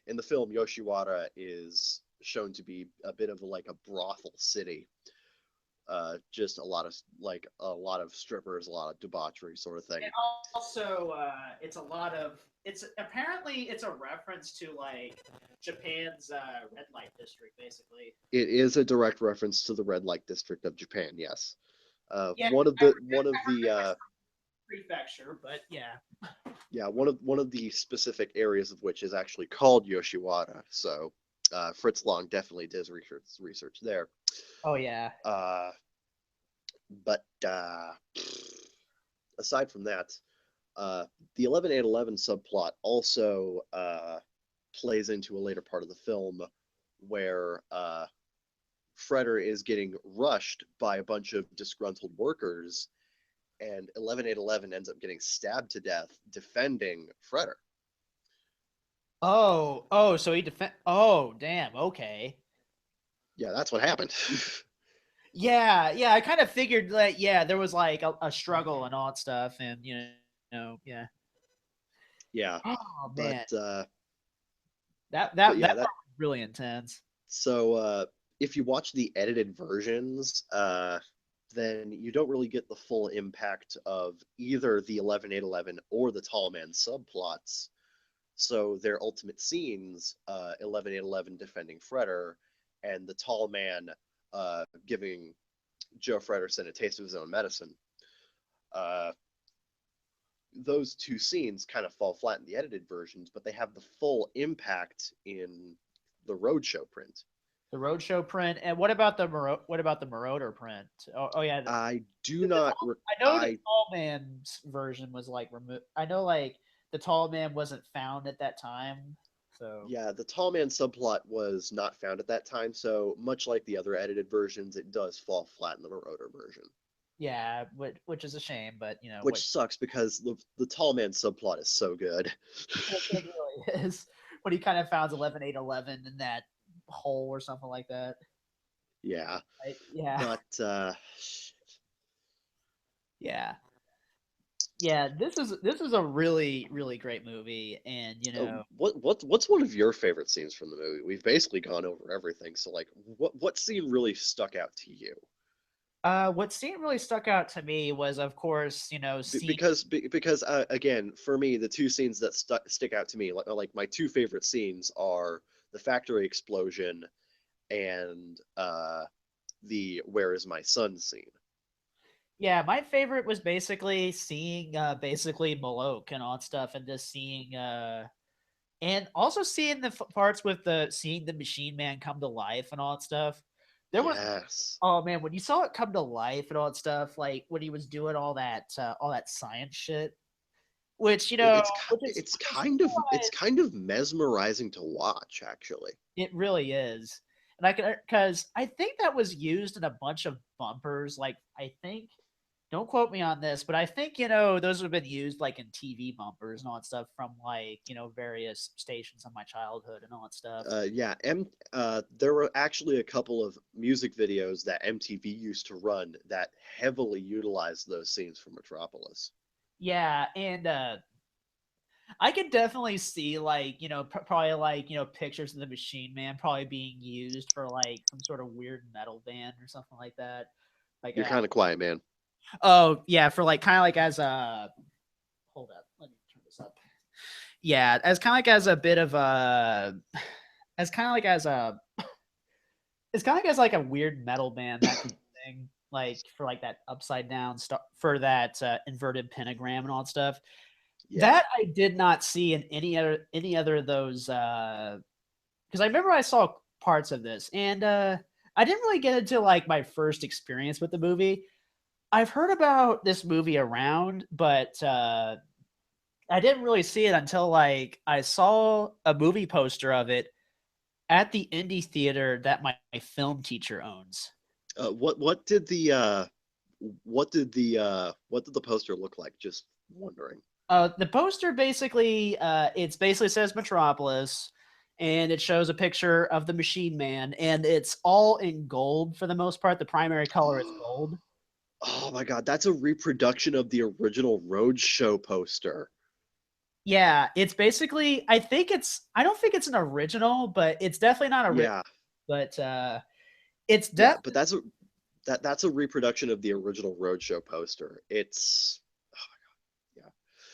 in the film, Yoshiwara is shown to be a bit of like a brothel city. Just a lot of strippers, a lot of debauchery, sort of thing.
And also, it's a lot of. It's apparently it's a reference to like Japan's red light district, basically.
It is a direct reference to the red light district of Japan. Yes,
Yeah,
one of the
prefecture, but yeah.
Yeah, one of the specific areas of which is actually called Yoshiwara. So Fritz Lang definitely does research there.
Oh yeah.
Uh, but aside from that, uh, the 11811 subplot also plays into a later part of the film where Freder is getting rushed by a bunch of disgruntled workers, and 11811 ends up getting stabbed to death defending Freder.
Oh, so he defend. Oh, damn. Okay.
Yeah, that's what happened.
Yeah. I kind of figured that. Yeah, there was like a struggle and all that stuff, and yeah.
Yeah,
Oh
but
man,
uh,
that
yeah,
part
that
was really intense.
so if you watch the edited versions, then you don't really get the full impact of either the 11811 or the Tall Man subplots. So their ultimate scenes, 11811 defending Freder, and the Tall Man giving Joe Frederson a taste of his own medicine. Uh, those two scenes kind of fall flat in the edited versions, but they have the full impact in the roadshow print.
The roadshow print, and what about the Marauder print? Oh yeah,
I do
the
not.
tall, I know the
I
tall man's version was like removed. I know like the tall man wasn't found at that time, so
Yeah, the tall man subplot was not found at that time, so much like the other edited versions, it does fall flat in the Marauder version,
yeah, which is a shame, but what
which sucks because the tall man subplot is so good.
it really is when he kind of found 11-8-11 in that hole or something like that.
Yeah,
Right? Yeah,
but
yeah, yeah. This is a really great movie, and
what's one of your favorite scenes from the movie? We've basically gone over everything, so like, what scene really stuck out to you?
what scene really stuck out to me was, of course, seeing.
Because again, for me, the two scenes that stick out to me, like my two favorite scenes, are the factory explosion and the "Where is my son" scene.
Yeah, my favorite was basically seeing basically Malok and all that stuff, and just seeing and also seeing the parts with the seeing the machine man come to life and all that stuff. There was
Yes.
Oh man, when you saw it come to life and all that stuff, like when he was doing all that science shit, which
It, it's
which is
it's kind of mesmerizing to watch, actually.
it really is. And I can because I think that was used in a bunch of bumpers. Like I think, don't quote me on this, but I think those have been used like in TV bumpers and all that stuff from like various stations of my childhood and all that stuff.
Yeah, there were actually a couple of music videos that MTV used to run that heavily utilized those scenes from Metropolis.
Yeah, and I could definitely see like probably like pictures of the Machine Man probably being used for like some sort of weird metal band or something like that. Like
You're kind of quiet, man.
oh yeah, for like kind of like as a hold up, let me turn this up. Yeah, as kind of like as a bit of a as kind of like as a it's kind of like as like a weird metal band that kind of thing, like for like that upside down stuff for that inverted pentagram and all that stuff.
Yeah.
That I did not see in any other of those because I remember I saw parts of this and I didn't really get into like my first experience with the movie. I've heard about this movie around, but I didn't really see it until like I saw a movie poster of it at the indie theater that my film teacher owns.
What did the poster look like? Just wondering.
The poster basically, it's basically says Metropolis, and it shows a picture of the Machine Man, and it's all in gold for the most part. The primary color is gold.
Oh my God, that's a reproduction of the original Roadshow poster.
Yeah, it's basically. I think it's. I don't think it's an original, but it's definitely not original.
Yeah,
But it's
yeah,
def.
but that's a reproduction of the original Roadshow poster. It's yeah.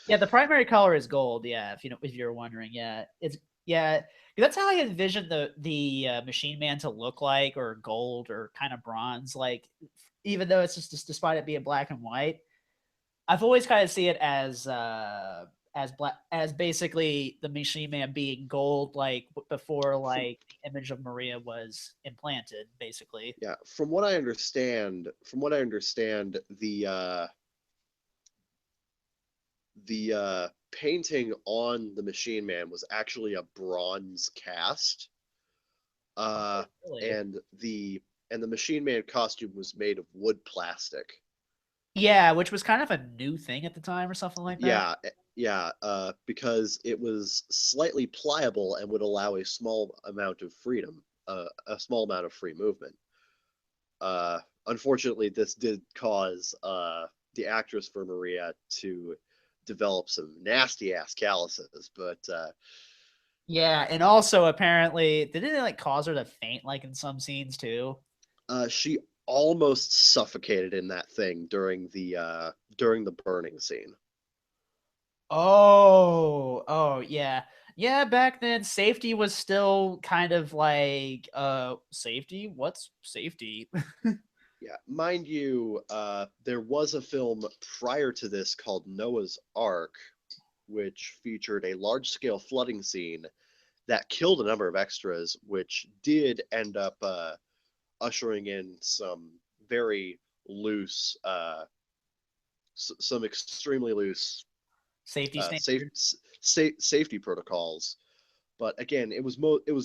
Yeah, the primary color is gold. Yeah, if you're wondering, yeah, it's yeah. That's how I envisioned the Machine Man to look like, or gold, or kind of bronze. Like, even though it's just despite it being black and white. I've always kind of see it as basically the Machine Man being gold, like before
From
like the image of Maria was implanted, basically.
yeah, from what I understand, the painting on the Machine Man was actually a bronze cast, uh,
Oh, really?
and the Machine Man costume was made of wood plastic.
Yeah, which was kind of a new thing at the time or something like that.
Yeah, because it was slightly pliable and would allow a small amount of freedom, a small amount of free movement. Unfortunately, this did cause the actress for Maria to develop some nasty ass calluses, but
Yeah, and also apparently didn't it like cause her to faint like in some scenes too?
she almost suffocated in that thing during the burning scene.
Oh, yeah. Yeah, back then safety was still kind of like safety? What's safety?
Yeah, mind you, there was a film prior to this called Noah's Ark, which featured a large scale flooding scene that killed a number of extras, which did end up ushering in some very loose, some extremely loose
Safety standard.
safety protocols. But again, it was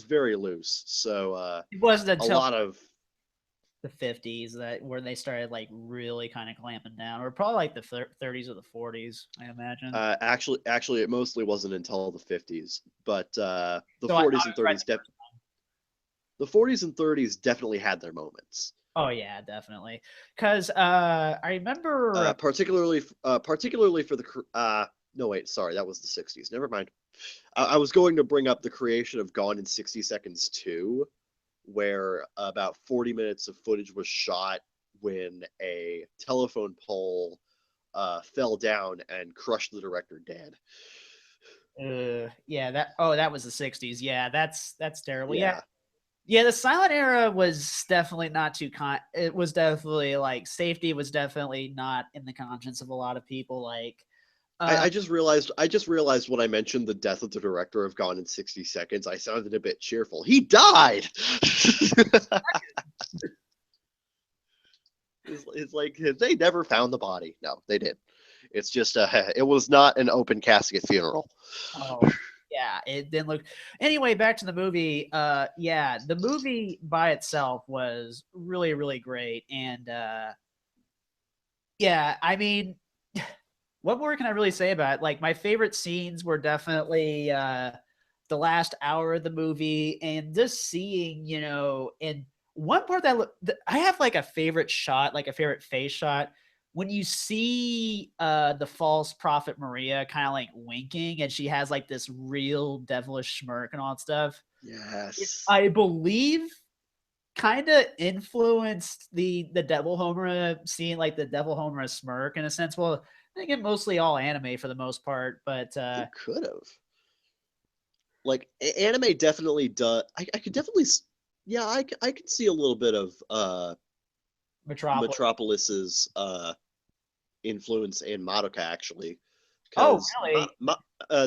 very loose, so
It wasn't
a
until
lot of
the 50s that where they started like really kind of clamping down, or probably like the 30s or the 40s, I imagine.
actually, it mostly wasn't until the 50s, but the
So I
40s and
was right
30s, the 40s and 30s definitely had their moments.
Oh yeah, definitely. Because I remember.
Particularly for the no, wait, sorry, that was the 60s. Never mind. I was going to bring up the creation of Gone in 60 Seconds 2, where about 40 minutes of footage was shot when a telephone pole fell down and crushed the director dead.
Yeah, that was the 60s. Yeah, that's terrible. Yeah,
Yeah,
yeah, the silent era was definitely not too it was definitely like safety was definitely not in the conscience of a lot of people. Like, uh,
I just realized when I mentioned the death of the director of Gone in 60 Seconds, I sounded a bit cheerful. He died. It's like they never found the body. No, they did. It's just it was not an open casket funeral.
oh yeah, it didn't look. Anyway, back to the movie. Yeah, the movie by itself was really really great, and yeah, I mean, what more can I really say about it? Like my favorite scenes were definitely the last hour of the movie and just seeing, and one part I have like a favorite shot, like a favorite face shot when you see the false prophet Maria kind of like winking and she has like this real devilish smirk and all that stuff.
Yes.
I believe kind of influenced the Devil Homer seeing like the Devil Homer smirk in a sense. Well, I think it mostly all anime for the most part, but
It could have. Like anime definitely does. I could definitely yeah, I could see a little bit of
Metropolis.
Metropolis's influence in Madoka actually,
Oh,
because
really?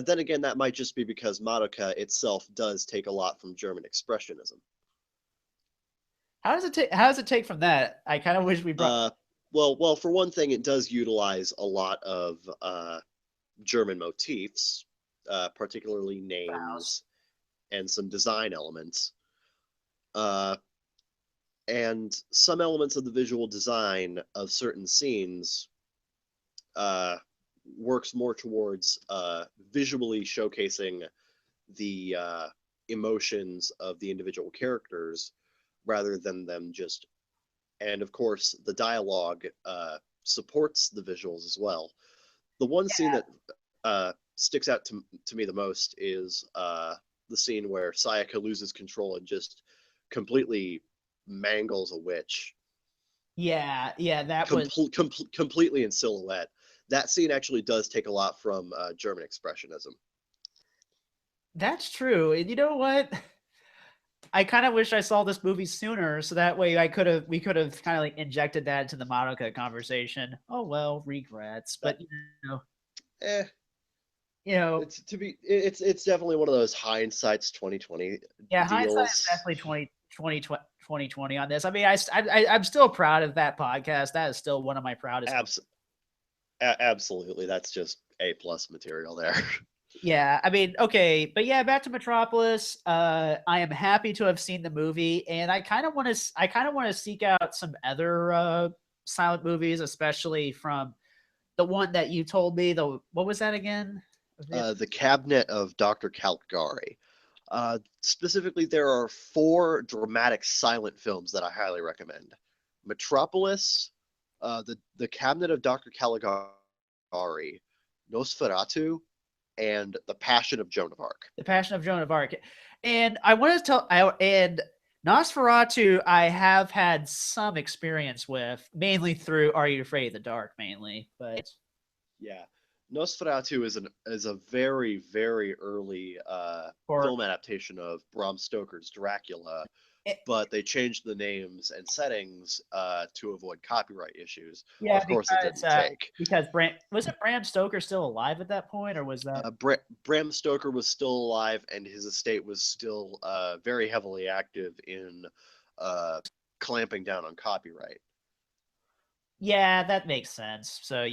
then again that might just be because Madoka itself does take a lot from German expressionism.
How does it take? How does it take from that? I kind of wish we brought
Uh, well, for one thing, it does utilize a lot of German motifs, particularly
the house.
names and some design elements. Uh, and some elements of the visual design of certain scenes uh, works more towards visually showcasing the emotions of the individual characters rather than them just. And of course, the dialogue supports the visuals as well. The one scene that sticks out to me the most is the scene where Sayaka loses control and just completely mangles a witch,
Yeah, that was
completely in silhouette. That scene actually does take a lot from German expressionism.
that's true. And you know what? I kind of wish I saw this movie sooner, so that way we could have kind of like injected that into the Madoka conversation. Oh well, regrets,
That
but know,
eh,
you know,
it's definitely one of those hindsight's 2020
yeah, hindsight is
deals.
definitely 2020 on this. I mean, I'm still proud of that podcast. That is still one of my proudest.
Abs- Absolutely, that's just A+ material there.
Yeah, I mean, okay, but yeah, back to Metropolis. I am happy to have seen the movie, and I kind of want to seek out some other silent movies, especially from the one that you told me. The what was that again?
The Cabinet of Dr. Caligari. Specifically, there are 4 dramatic silent films that I highly recommend: Metropolis, the Cabinet of Dr. Caligari, Nosferatu, and The Passion of Joan of Arc.
The Passion of Joan of Arc, and I want to tell. And Nosferatu, I have had some experience with, mainly through Are You Afraid of the Dark, mainly, but
Yeah, Nosferatu is a very early
for
film adaptation of Bram Stoker's Dracula,
eh,
but they changed the names and settings to avoid copyright issues.
yeah,
Of course, it didn't take.
because Bram Stoker still alive at that point, or was that
Bram Stoker was still alive, and his estate was still very heavily active in uh, clamping down on copyright.
yeah, that makes sense. So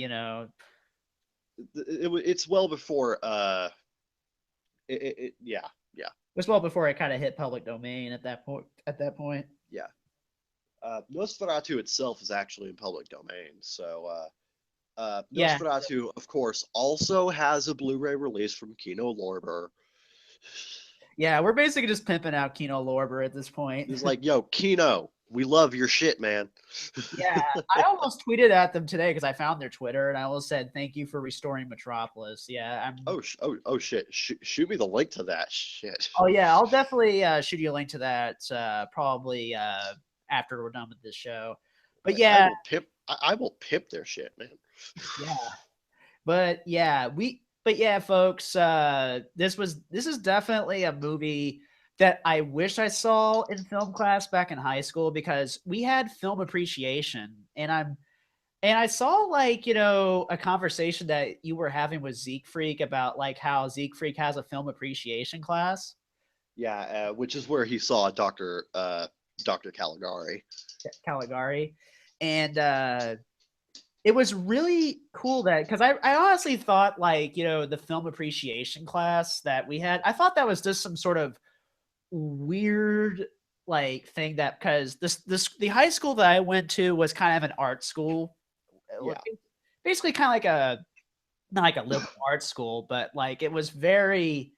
It's well before. Yeah, yeah,
it was well before it kind of hit public domain at that point. At that point,
yeah. Nosferatu itself is actually in public domain, so
yeah,
Nosferatu, of course, also has a Blu-ray release from Kino Lorber.
yeah, we're basically just pimping out Kino Lorber at this point.
It's like, yo, Kino, we love your shit, man.
Yeah, I almost tweeted at them today because I found their Twitter and I almost said thank you for restoring Metropolis. Yeah, I'm.
Oh shit! Shoot me the link to that shit.
Oh yeah, I'll definitely shoot you a link to that probably after we're done with this show. But
I
yeah,
will pimp. I will pimp their shit, man.
yeah, but yeah, folks, this is definitely a movie that I wish I saw in film class back in high school because we had film appreciation, and I saw like a conversation that you were having with Zeke Freak about like how Zeke Freak has a film appreciation class.
Yeah, which is where he saw Doctor Caligari.
Caligari, and it was really cool that because I honestly thought like the film appreciation class that we had, I thought that was just some sort of weird like thing that because the high school that I went to was kind of an art school,
Yeah,
basically kind of like a not like a liberal arts school, but like it was very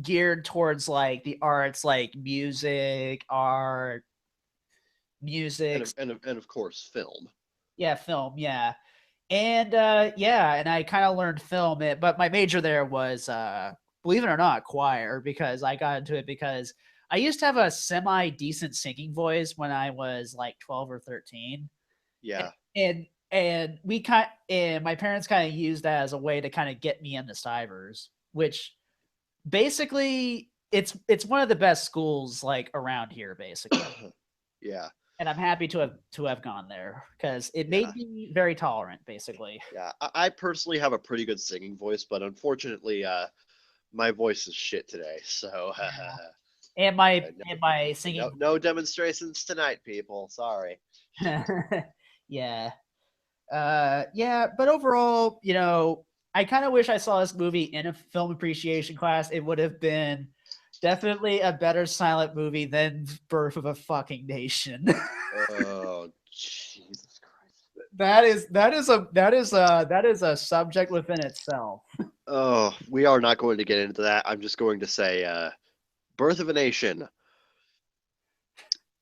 geared towards like the arts, like music,
and of course film.
yeah, film, yeah. And yeah, and I kind of learned film it, but my major there was believe it or not, choir because I got into it because I used to have a semi decent singing voice when I was like 12 or 13.
Yeah,
And we kind and my parents kind of used that as a way to kind of get me into Stivers, which basically it's one of the best schools like around here basically.
yeah,
And I'm happy to have gone there because it
yeah,
made me very tolerant basically.
yeah. I personally have a pretty good singing voice, but unfortunately, my voice is shit today. So
And my singing
no demonstrations tonight, people. Sorry.
yeah. Yeah, but overall, I kind of wish I saw this movie in a film appreciation class. It would have been definitely a better silent movie than Birth of a Fucking Nation.
Oh, Jesus Christ.
That is a subject within itself.
Oh, we are not going to get into that. I'm just going to say, Birth of a Nation.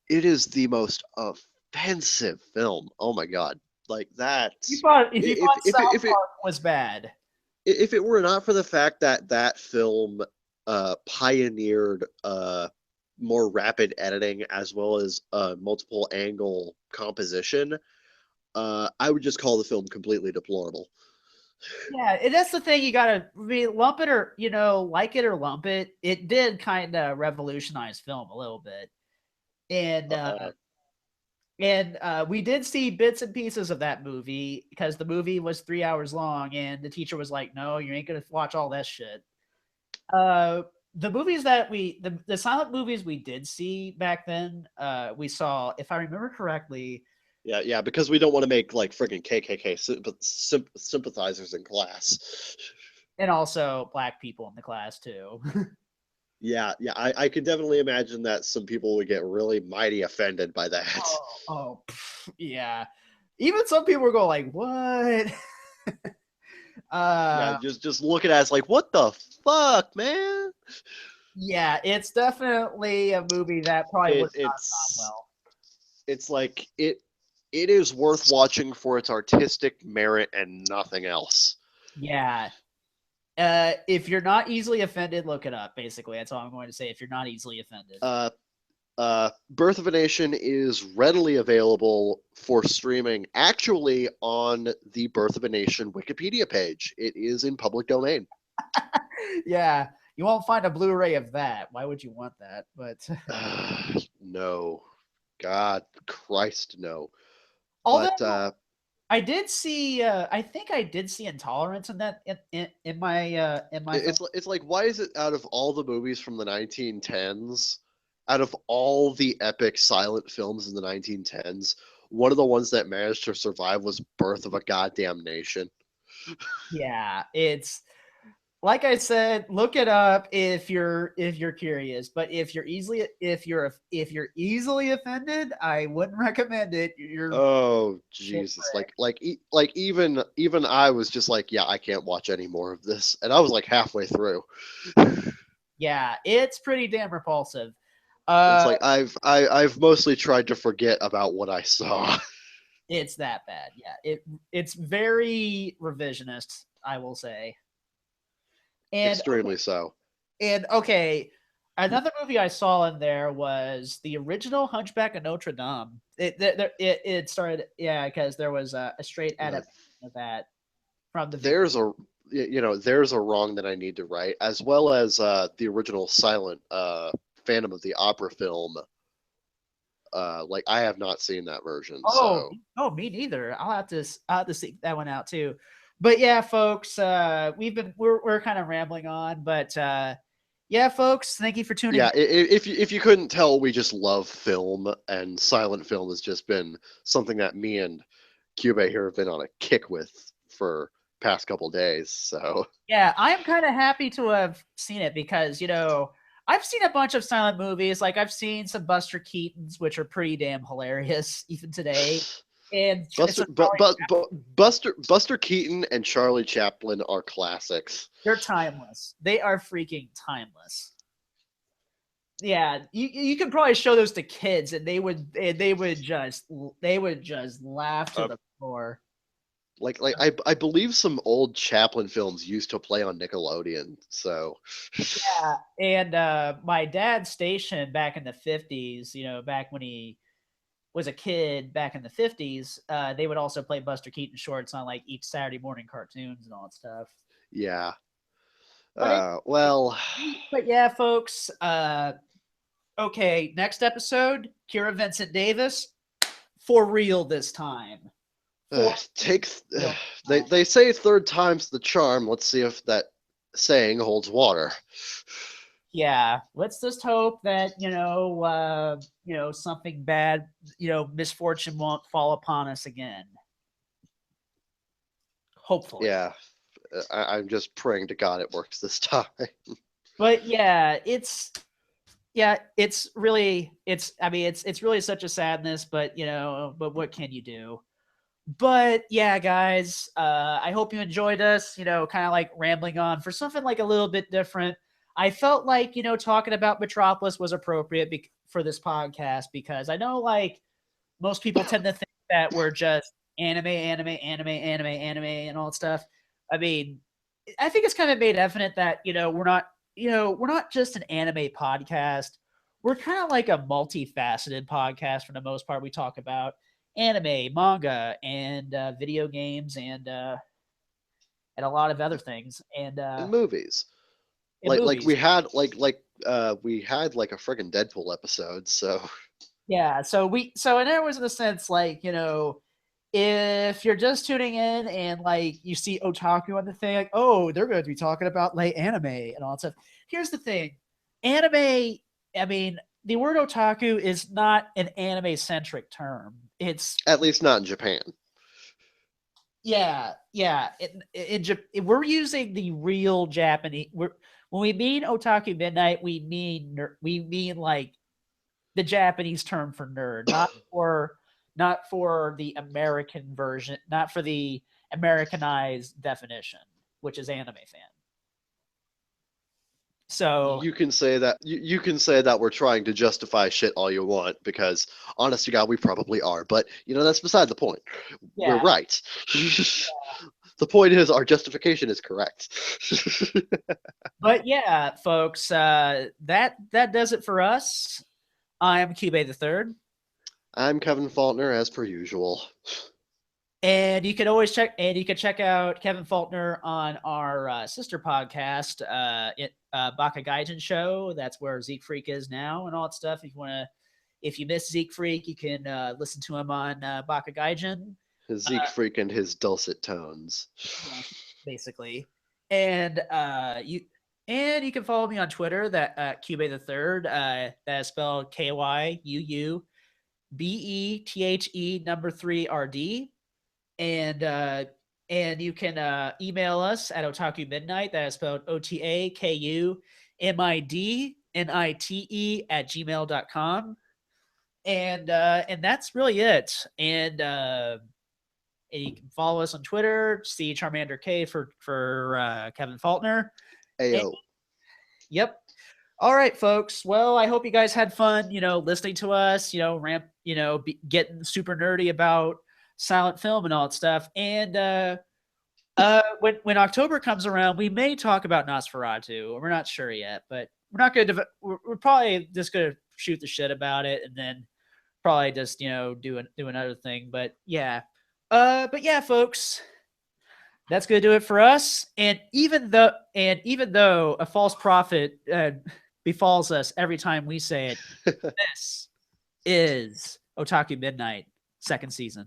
It is the most offensive film. Oh my god. Like that.
If you
If
thought
if it,
South
if it
Park was bad,
if it were not for the fact that that film pioneered more rapid editing as well as multiple angle composition, I would just call the film completely deplorable.
Yeah, and that's the thing. You gotta lump it or like it or lump it. It did kind of revolutionize film a little bit, and
Uh,
we did see bits and pieces of that movie because the movie was 3 hours long, and the teacher was like, "No, you ain't gonna watch all that shit." Uh, the movies that the silent movies we did see back then, we saw, if I remember correctly,
yeah, because we don't want to make like friggin' KKK sympathizers in class.
and also black people in the class too.
Yeah, I could definitely imagine that some people would get really mighty offended by that.
Yeah. Even some people were going like, "What?"
Yeah,
uh,
just look at it as like, what the fuck, man?
yeah, it's definitely a movie that probably
It
would not have gone
it's
well.
it's like it is worth watching for its artistic merit and nothing else.
Yeah. If you're not easily offended, look it up. Basically, that's all I'm going to say. If you're not easily offended,
Uh, Birth of a Nation is readily available for streaming actually on the Birth of a Nation Wikipedia page. It is in public domain.
yeah, you won't find a Blu-ray of that. Why would you want that? But
No. God Christ, no. But
although I did see, I think I did see Intolerance in that in my film.
it's like, why is it out of all the movies from the 1910s, out of all the epic silent films in the 1910s, one of the ones that managed to survive was Birth of a Goddamn Nation?
Yeah, it's like I said, look it up if you're curious. But if you're easily offended, I wouldn't recommend it. You're
Oh
shit
Jesus!
brick.
Like even I was just like, yeah, I can't watch any more of this, and I was like halfway through.
Yeah, it's pretty damn repulsive.
It's
Uh,
like I've mostly tried to forget about what I saw.
it's that bad. Yeah, it's very revisionist, I will say. And
Extremely so.
okay, another movie I saw in there was the original Hunchback of Notre Dame. It started, yeah, because there was a straight
Uh,
adaptation of that from the video.
there's a there's a wrong that I need to right, as well as the original silent Phantom of the Opera film. Like I have not seen that version,
Oh,
so
oh, me neither. I'll have to seek that one out too. But yeah, folks, we're kind of rambling on, but yeah, folks, thank you for tuning
yeah.
in.
If you couldn't tell, we just love film, and silent film has just been something that me and Cube here have been on a kick with for past couple days. So
Yeah, I am kind of happy to have seen it because, I've seen a bunch of silent movies. Like I've seen some Buster Keatons, which are pretty damn hilarious even today. And
Buster,
some Charlie,
Buster Keaton and Charlie Chaplin are classics.
they're timeless. They are freaking timeless. Yeah, you could probably show those to kids and they would just laugh to
Uh,
the floor.
I believe some old Chaplin films used to play on Nickelodeon. So
Yeah, and my dad's station back in the 50s, back when he was a kid back in the 50s, they would also play Buster Keaton shorts on like each Saturday morning cartoons and all that stuff.
yeah.
But it,
Well,
but yeah, folks. Okay, next episode, Kira Vincent Davis for real this time. For
take
real.
they say third time's the charm. Let's see if that saying holds water.
Yeah, let's just hope that something bad, misfortune won't fall upon us again. Hopefully.
Yeah, I'm just praying to God it works this time.
But it's really it's really such a sadness, but but what can you do? But yeah, guys, I hope you enjoyed us, kind of like rambling on for something like a little bit different. I felt like, talking about Metropolis was appropriate for this podcast because I know like most people tend to think that we're just anime, and all that stuff. I mean, I think it's kind of made evident that we're not just an anime podcast. We're kind of like a multifaceted podcast for the most part. We talk about anime, manga, and video games, and and a lot of other things, and
in movies.
in
Like
movies.
we had like a friggin' Deadpool episode, so
Yeah, so and there was in a sense like, if you're just tuning in and like you see otaku on the thing, like, oh, they're going to be talking about like anime and all that stuff. Here's the thing, anime. I mean, the word otaku is not an anime centric term. It's
at least not in Japan.
yeah, yeah. We're using the real Japanese. When we mean otaku midnight, we mean like the Japanese term for nerd, not for the American version, not for the Americanized definition, which is anime fan. So
You can say that you can say that we're trying to justify shit all you want because honest to God, we probably are. But that's beside the point. We're
yeah,
right. The point is our justification is correct.
but yeah, folks, that does it for us. I'm Cube the Third.
I'm Kevin Faulkner as per usual.
And you can always check out Kevin Faulkner on our sister podcast, Baka Gaijin Show. That's where Zeke Freak is now and all that stuff. If you miss Zeke Freak, you can listen to him on Baka Gaijin.
Zeke Freak and his dulcet tones.
Yeah, basically. And you can follow me on Twitter that Cube the Third. That is spelled KYUUBETHE 3RD. And you can email us at otaku midnight. That is spelled OTAKUMIDNITE at gmail.com. And that's really it. And you can follow us on Twitter, see Charmander K for Kevin Faulkner. And,
Ayo.
yep. All right, folks. Well, I hope you guys had fun, listening to us, getting super nerdy about silent film and all that stuff. And when October comes around, we may talk about Nosferatu. We're not sure yet, but we're not going to. We're probably just going to shoot the shit about it, and then probably just do another thing. But yeah, folks, that's going to do it for us. And even though a false prophet befalls us every time we say it, this is Otaku Midnight, second season.